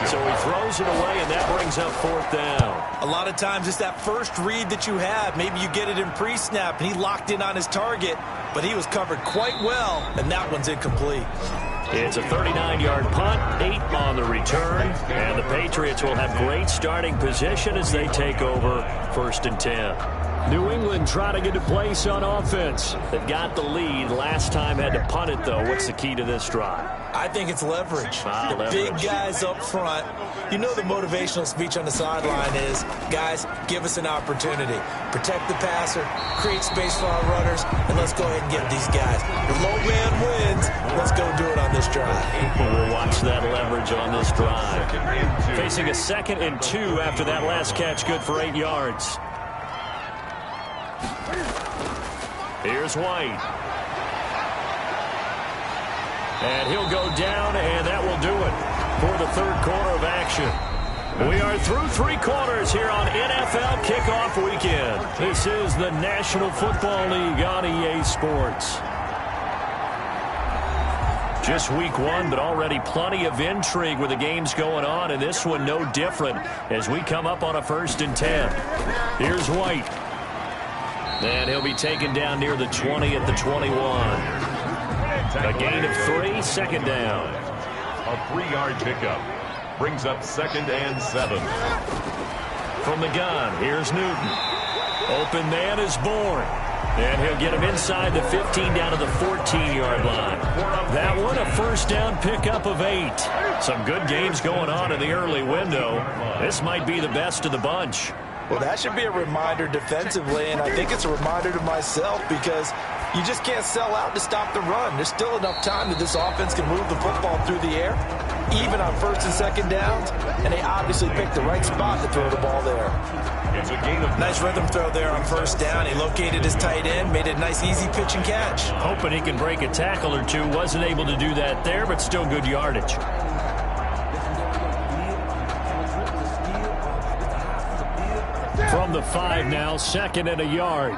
So he throws it away, and that brings up 4th down. A lot of times it's that first read that you have. Maybe you get it in pre-snap, and he locked in on his target, but he was covered quite well, and that one's incomplete. It's a 39-yard punt, 8 on the return, and the Patriots will have great starting position as they take over 1st and 10. New England trying to get a place on offense. They've got the lead. Last time had to punt it, though. What's the key to this drive? I think it's leverage. Leverage. Big guys up front. You know the motivational speech on the sideline is, guys, give us an opportunity. Protect the passer, create space for our runners, and let's go ahead and get these guys. The low man wins. Let's go do it on this drive. We'll watch that leverage on this drive. Facing a 2nd and 2 after that last catch, good for 8 yards. Here's White. And he'll go down, and that will do it for the 3rd quarter of action. We are through 3 quarters here on NFL Kickoff Weekend. This is the National Football League on EA Sports. Just week 1, but already plenty of intrigue with the games going on, and this one no different as we come up on a 1st and 10. Here's White. And he'll be taken down near the 20 at the 21. A gain of 3, 2nd down. A 3-yard pickup brings up 2nd and 7. From the gun, here's Newton. Open man is Bourne. And he'll get him inside the 15 down to the 14-yard line. That one, a 1st down pickup of 8. Some good games going on in the early window. This might be the best of the bunch. Well, that should be a reminder defensively, and I think it's a reminder to myself, because you just can't sell out to stop the run. There's still enough time that this offense can move the football through the air, even on 1st and 2nd downs, and they obviously picked the right spot to throw the ball there. It's a gain of nice rhythm throw there on 1st down. He located his tight end, made a nice easy pitch and catch. Hoping he can break a tackle or two. Wasn't able to do that there, but still good yardage. From the 5 now, 2nd and a yard.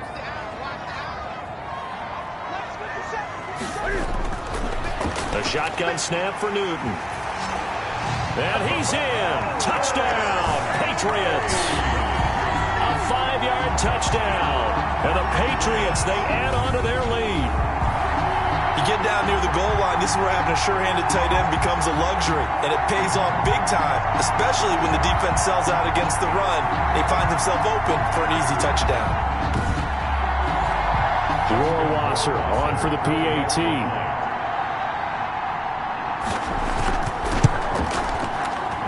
A shotgun snap for Newton. And he's in. Touchdown, Patriots. A 5-yard touchdown. And the Patriots, they add on to their lead. You get down near the goal line, this is where having a sure-handed tight end becomes a luxury, and it pays off big time, especially when the defense sells out against the run. He finds himself open for an easy touchdown. Rohrwasser on for the PAT.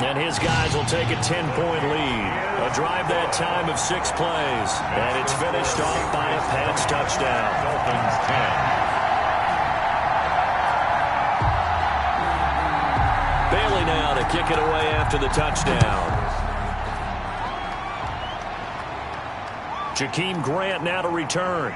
And his guys will take a 10-point lead. A drive that time of 6 plays. And it's finished off by a Pats touchdown. Dolphins 10. Bailey now to kick it away after the touchdown. Jakeem Grant now to return.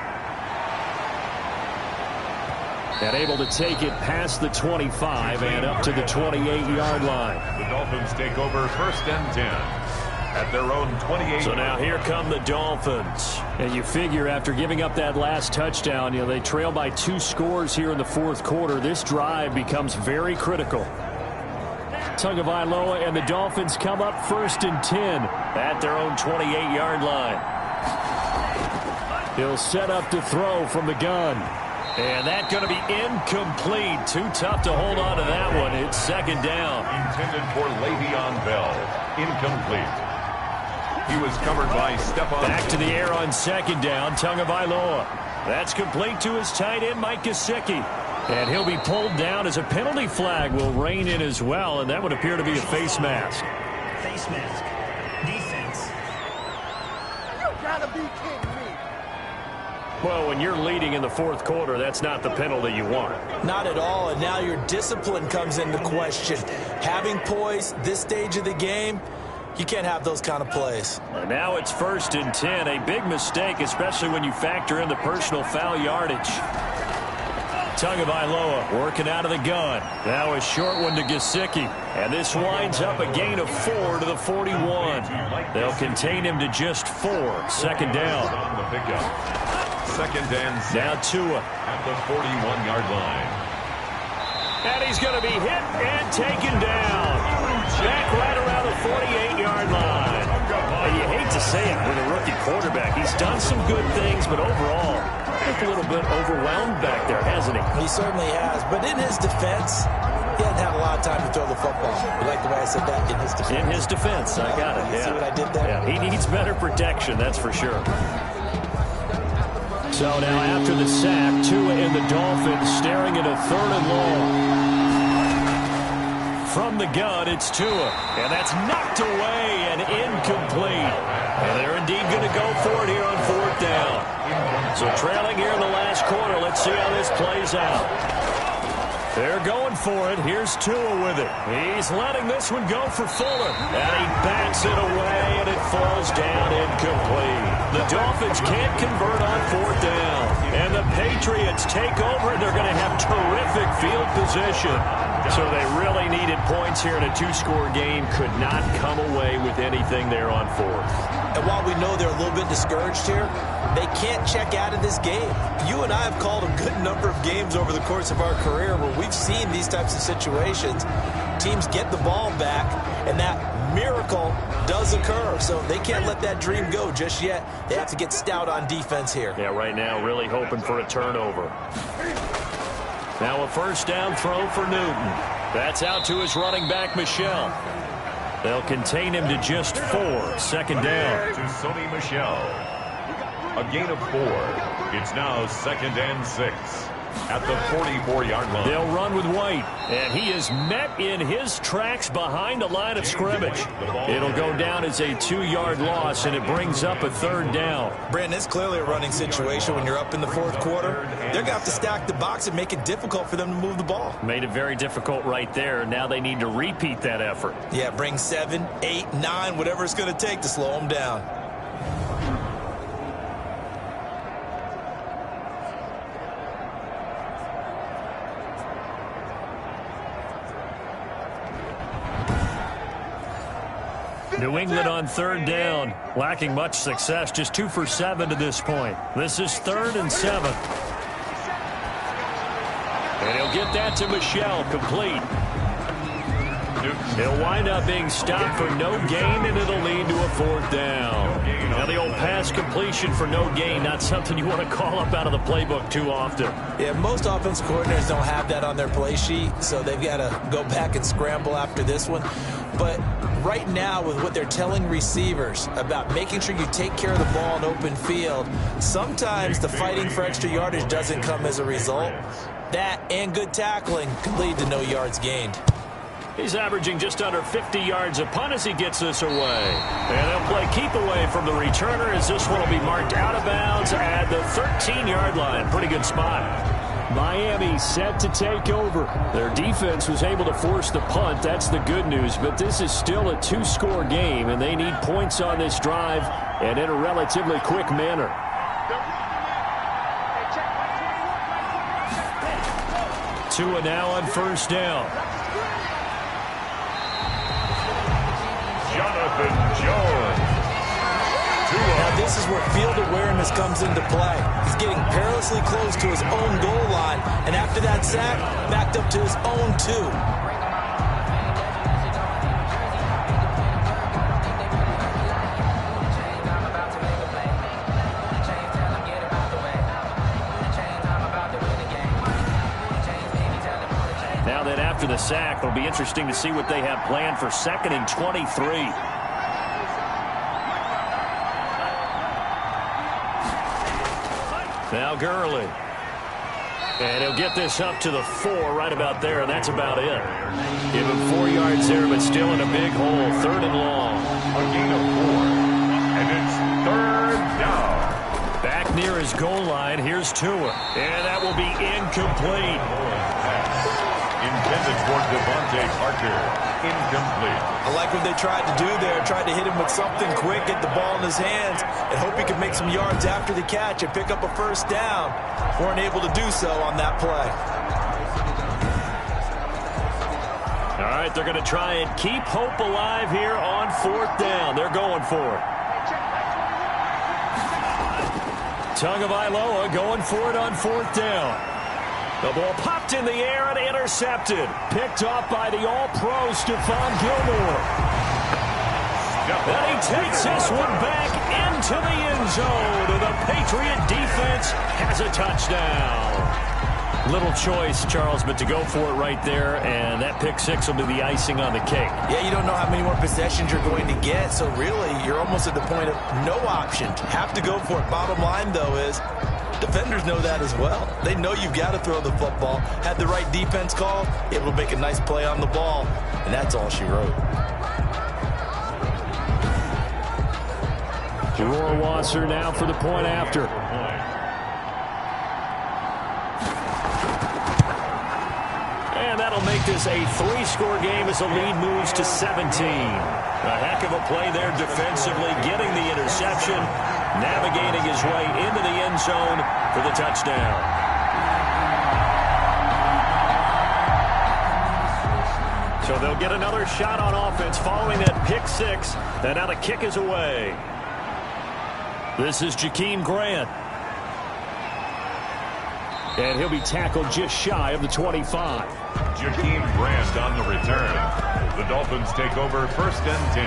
And able to take it past the 25 and up to the 28-yard line. The Dolphins take over 1st and 10 at their own 28. So now here come the Dolphins. And you figure after giving up that last touchdown, they trail by 2 scores here in the 4th quarter. This drive becomes very critical. Tagovailoa and the Dolphins come up 1st and 10 at their own 28-yard line. He'll set up to throw from the gun. And that's going to be incomplete. Too tough to hold on to that one. It's 2nd down. Intended for Le'Veon Bell. Incomplete. He was covered by Stephon. Back to the air on 2nd down. Tagovailoa. That's complete to his tight end, Mike Gesicki. And he'll be pulled down as a penalty flag will rein in as well, and that would appear to be a face mask. Face mask. Defense. You gotta be kidding me. Well, when you're leading in the 4th quarter, that's not the penalty you want. Not at all, and now your discipline comes into question. Having poise this stage of the game, you can't have those kind of plays. And now it's 1st and 10, a big mistake, especially when you factor in the personal foul yardage. Tagovailoa working out of the gun. Now a short one to Gesicki. And this winds up a gain of 4 to the 41. They'll contain him to just 4. 2nd down. 2nd and 6. Now Tua. At the 41-yard line. And he's going to be hit and taken down. Back right around the 48-yard line. And you hate to say it with a rookie quarterback. He's done some good things, but overall, I think a little bit overwhelmed back there, hasn't he? He certainly has, but in his defense, he hasn't had a lot of time to throw the football. You like the way I said that? In his defense. In his defense, I got it. You see what I did there? Yeah, he needs better protection, that's for sure. So now after the sack, Tua and the Dolphins staring at a 3rd and long. From the gun, it's Tua. And that's knocked away and incomplete. And they're indeed going to go for it here on 4th down. So trailing here in the last quarter, let's see how this plays out. They're going for it. Here's Tua with it. He's letting this one go for Fuller. And he bats it away, and it falls down incomplete. The Dolphins can't convert on 4th down. And the Patriots take over, and they're going to have terrific field position. So they really needed points here in a 2-score game. Could not come away with anything there on 4th. And while we know they're a little bit discouraged here, they can't check out of this game. You and I have called a good number of games over the course of our career where we've seen these types of situations. Teams get the ball back, and that miracle does occur. So they can't let that dream go just yet. They have to get stout on defense here. Yeah, right now really hoping for a turnover. Now a 1st down throw for Newton. That's out to his running back, Michel. They'll contain him to just 4. 2nd down. To Sony Michel. A gain of 4. It's now 2nd and 6. At the 44-yard line. They'll run with White. And he is met in his tracks behind the line of scrimmage. It'll go down as a 2-yard loss, and it brings up a 3rd down. Brandon, it's clearly a running situation when you're up in the 4th quarter. They're going to have to stack the box and make it difficult for them to move the ball. Made it very difficult right there. Now they need to repeat that effort. Yeah, bring 7, 8, 9, whatever it's going to take to slow them down. New England on 3rd down, lacking much success, just 2 for 7 to this point. This is 3rd and 7. And he'll get that to Michel, complete. He'll wind up being stopped for no gain, and it'll lead to a 4th down. Now the old pass completion for no gain, not something you want to call up out of the playbook too often. Yeah, most offensive coordinators don't have that on their play sheet, so they've got to go back and scramble after this one. But right now, with what they're telling receivers about making sure you take care of the ball in open field, sometimes the fighting for extra yardage doesn't come as a result. That and good tackling could lead to no yards gained. He's averaging just under 50 yards a punt as he gets this away. And they'll play keep away from the returner as this one will be marked out of bounds at the 13-yard line. Pretty good spot. Miami set to take over. Their defense was able to force the punt. That's the good news. But this is still a 2-score game, and they need points on this drive and in a relatively quick manner. Tua now on 1st down. Now this is where field awareness comes into play. He's getting perilously close to his own goal line, and after that sack, backed up to his own 2. the sack. It'll be interesting to see what they have planned for 2nd and 23. Now Gurley. And he'll get this up to the 4 right about there, and that's about it. Give him 4 yards there, but still in a big hole. 3rd and long. A gain of 4. And it's 3rd down. Back near his goal line. Here's Tua. And that will be incomplete. Intended for Devontae Parker. Incomplete. I like what they tried to do there. Tried to hit him with something quick, get the ball in his hands, and hope he could make some yards after the catch and pick up a 1st down. Weren't able to do so on that play. All right, they're going to try and keep hope alive here on 4th down. They're going for it. Tagovailoa going for it on 4th down. The ball popped in the air and intercepted. Picked off by the All-Pro Stephon Gilmore. And he takes this one back into the end zone. And the Patriot defense has a touchdown. Little choice, Charles, but to go for it right there, and that pick 6 will be the icing on the cake. Yeah, you don't know how many more possessions you're going to get, so really you're almost at the point of no option. Have to go for it. Bottom line, though, is defenders know that as well. They know you've got to throw the football. Had the right defense call, able to make a nice play on the ball, and that's all she wrote. Jerome Wasser now for the point after. And that'll make this a 3-score game as the lead moves to 17. A heck of a play there defensively, getting the interception, navigating his way into the end zone for the touchdown. So they'll get another shot on offense following that pick 6, and now the kick is away. This is Jakeem Grant. And he'll be tackled just shy of the 25. Jakeem Grant on the return. The Dolphins take over 1st and 10.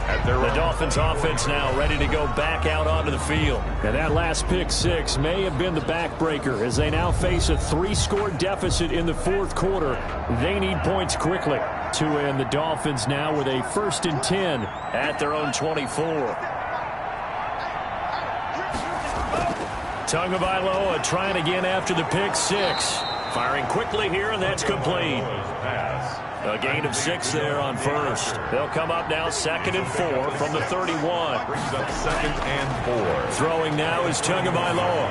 At their The Dolphins offense now ready to go back out onto the field. And that last pick 6 may have been the backbreaker as they now face a 3-score deficit in the 4th quarter. They need points quickly. Tua and the Dolphins now with a 1st and 10 at their own 24. Tagovailoa trying again after the pick 6. Firing quickly here, and that's complete. A gain of 6 there on 1st. They'll come up now 2nd and 4 from the 31. Brings up 2nd and 4. Throwing now is Tagovailoa.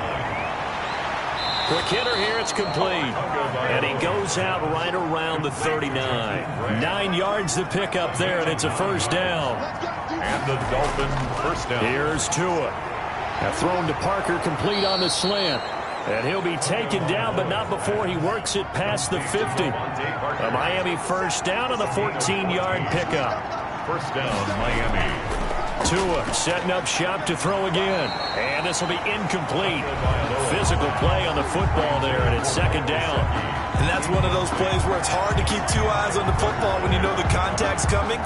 Quick hitter here, it's complete. And he goes out right around the 39. 9 yards to pick up there, and it's a 1st down. And the Dolphins 1st down. Here's Tua. Now thrown to Parker, complete on the slant. And he'll be taken down, but not before he works it past the 50. A Miami 1st down on the 14-yard pickup. 1st down, Miami. Tua setting up shop to throw again. And this will be incomplete. Physical play on the football there, and it's 2nd down. And that's one of those plays where it's hard to keep 2 eyes on the football when you know the contact's coming,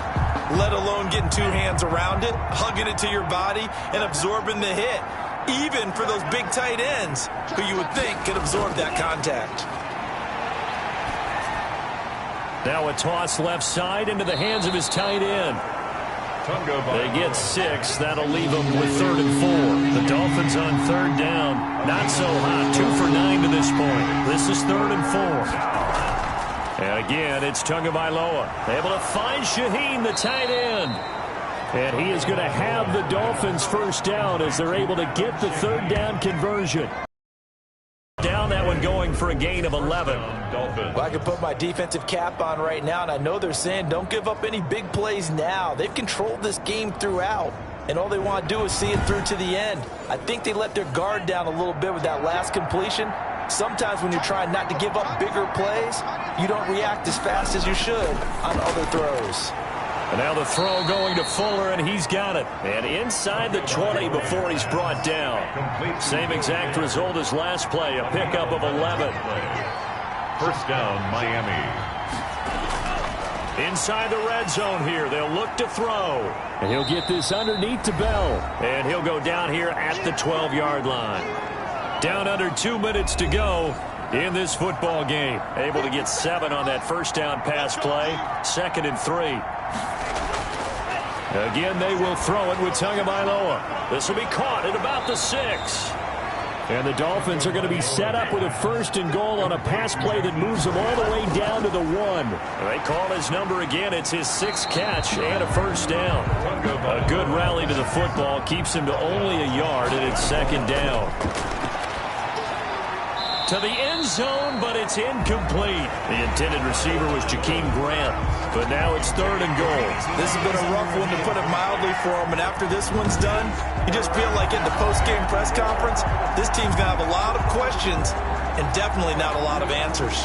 let alone getting 2 hands around it, hugging it to your body, and absorbing the hit. Even for those big tight ends who you would think could absorb that contact. Now a toss left side into the hands of his tight end. They get 6. That'll leave them with 3rd and 4. The Dolphins on 3rd down. Not so hot. 2 for 9 to this point. This is 3rd and 4. And again, it's Tagovailoa. Able to find Shaheen, the tight end. And he is going to have the Dolphins 1st down as they're able to get the 3rd down conversion. Down that one going for a gain of 11. Well, I can put my defensive cap on right now, and I know they're saying don't give up any big plays now. They've controlled this game throughout, and all they want to do is see it through to the end. I think they let their guard down a little bit with that last completion. Sometimes when you're trying not to give up bigger plays, you don't react as fast as you should on other throws. And now the throw going to Fuller, and he's got it. And inside the 20 before he's brought down. Same exact result as last play, a pickup of 11. 1st down, Miami. Inside the red zone here, they'll look to throw. And he'll get this underneath to Bell. And he'll go down here at the 12-yard line. Down under 2 minutes to go in this football game. Able to get 7 on that first down pass play. 2nd and 3. Again, they will throw it with Tagovailoa. This will be caught at about the 6. And the Dolphins are going to be set up with a 1st and goal on a pass play that moves them all the way down to the 1. They call his number again. It's his 6th catch and a 1st down. A good rally to the football keeps him to only a yard, and it's 2nd down. To the end zone, but it's incomplete. The intended receiver was Jakeem Grant, but now it's 3rd and goal. This has been a rough one, to put it mildly, for him. And after this one's done, you just feel like in the post-game press conference, this team's going to have a lot of questions and definitely not a lot of answers.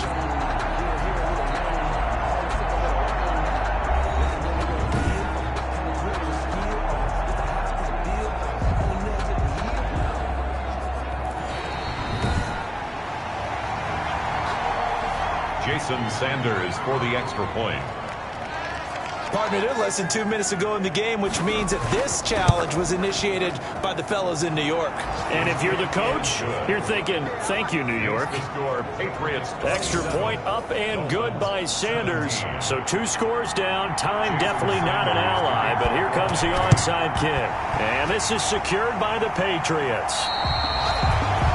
Jason Sanders for the extra point. Partner, they're less than 2 minutes to go in the game, which means that this challenge was initiated by the fellas in New York. And if you're the coach, you're thinking, thank you, New York. Extra point up and good by Sanders. So 2 scores down. Time definitely not an ally, but here comes the onside kick. And this is secured by the Patriots.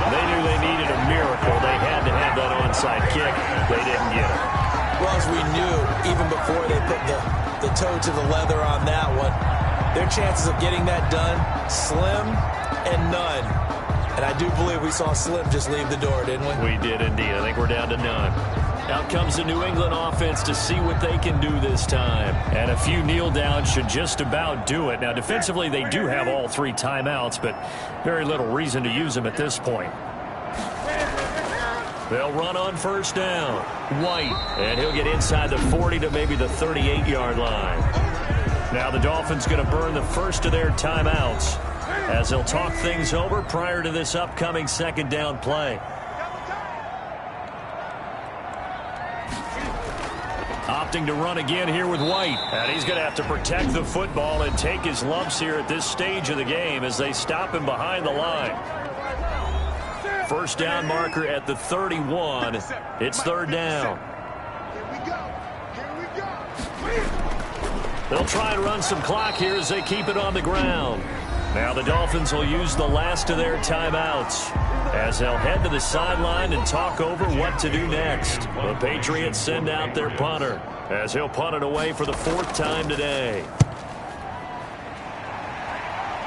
They knew they needed a miracle. They had to have that onside kick. They didn't get it. Well, as we knew, even before they put the toe to the leather on that one, their chances of getting that done, slim and none. And I do believe we saw Slim just leave the door, didn't we? We did indeed. I think we're down to none. Out comes the New England offense to see what they can do this time. And a few kneel downs should just about do it. Now, defensively, they do have all 3 timeouts, but very little reason to use them at this point. They'll run on 1st down. White, and he'll get inside the 40 to maybe the 38-yard line. Now the Dolphins going to burn the first of their timeouts as they'll talk things over prior to this upcoming 2nd down play. Opting to run again here with White. And he's going to have to protect the football and take his lumps here at this stage of the game as they stop him behind the line. 1st down marker at the 31. It's 3rd down. They'll try and run some clock here as they keep it on the ground. Now the Dolphins will use the last of their timeouts as they'll head to the sideline and talk over what to do next. The Patriots send out their punter as he'll punt it away for the 4th time today.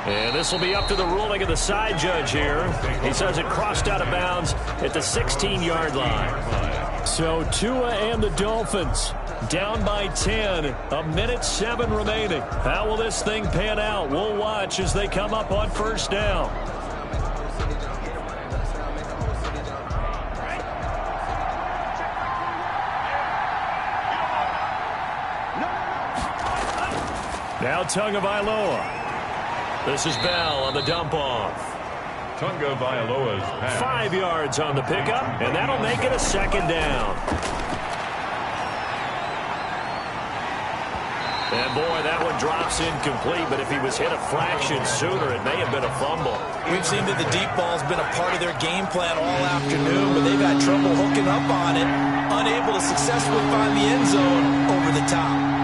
And this will be up to the ruling of the side judge here. He says it crossed out of bounds at the 16-yard line. So Tua and the Dolphins down by 10. 1:07 remaining. How will this thing pan out? We'll watch as they come up on 1st down. Now Tagovailoa. This is Bell on the dump-off. Tagovailoa's pass. 5 yards on the pickup, and that'll make it a 2nd down. And boy, that one drops incomplete, but if he was hit a fraction sooner, it may have been a fumble. We've seen that the deep ball's been a part of their game plan all afternoon, but they've had trouble hooking up on it, unable to successfully find the end zone over the top.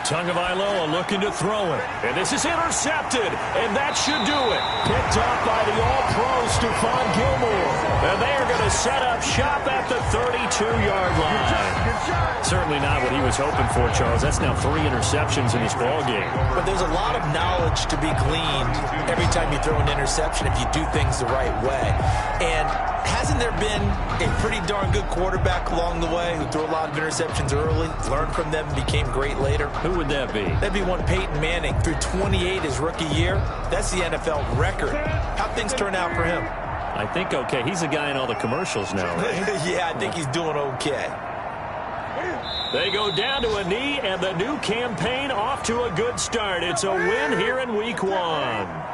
Tagovailoa looking to throw it. And this is intercepted. And that should do it. Picked up by the All-Pro Stephon Gilmore. And they are going to set up shop at the 32-yard line. Certainly not what he was hoping for, Charles. That's now 3 interceptions in this ballgame. But there's a lot of knowledge to be gleaned every time you throw an interception if you do things the right way. And hasn't there been a pretty darn good quarterback along the way who threw a lot of interceptions early, learned from them, and became great later? Who would that be? That'd be one Peyton Manning. Threw 28 his rookie year. That's the NFL record. How'd things turn out for him? I think okay. He's a guy in all the commercials now, right? Yeah, I think he's doing okay. They go down to a knee, and the new campaign off to a good start. It's a win here in Week 1.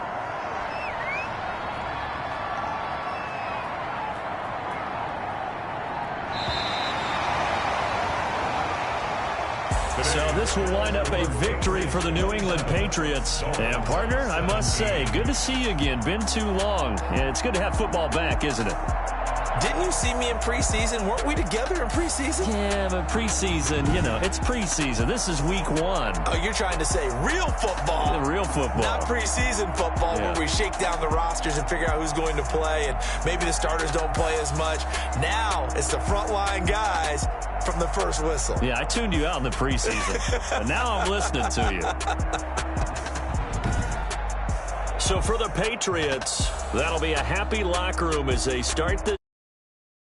So this will wind up a victory for the New England Patriots. And, partner, I must say, good to see you again. Been too long. Yeah, it's good to have football back, isn't it? Didn't you see me in preseason? Weren't we together in preseason? Yeah, but preseason, it's preseason. This is week 1. Oh, you're trying to say real football. The real football. Not preseason football where we shake down the rosters and figure out who's going to play, and maybe the starters don't play as much. Now it's the frontline guys from the first whistle. Yeah, I tuned you out in the preseason, and now I'm listening to you. So for the Patriots, that'll be a happy locker room as they start the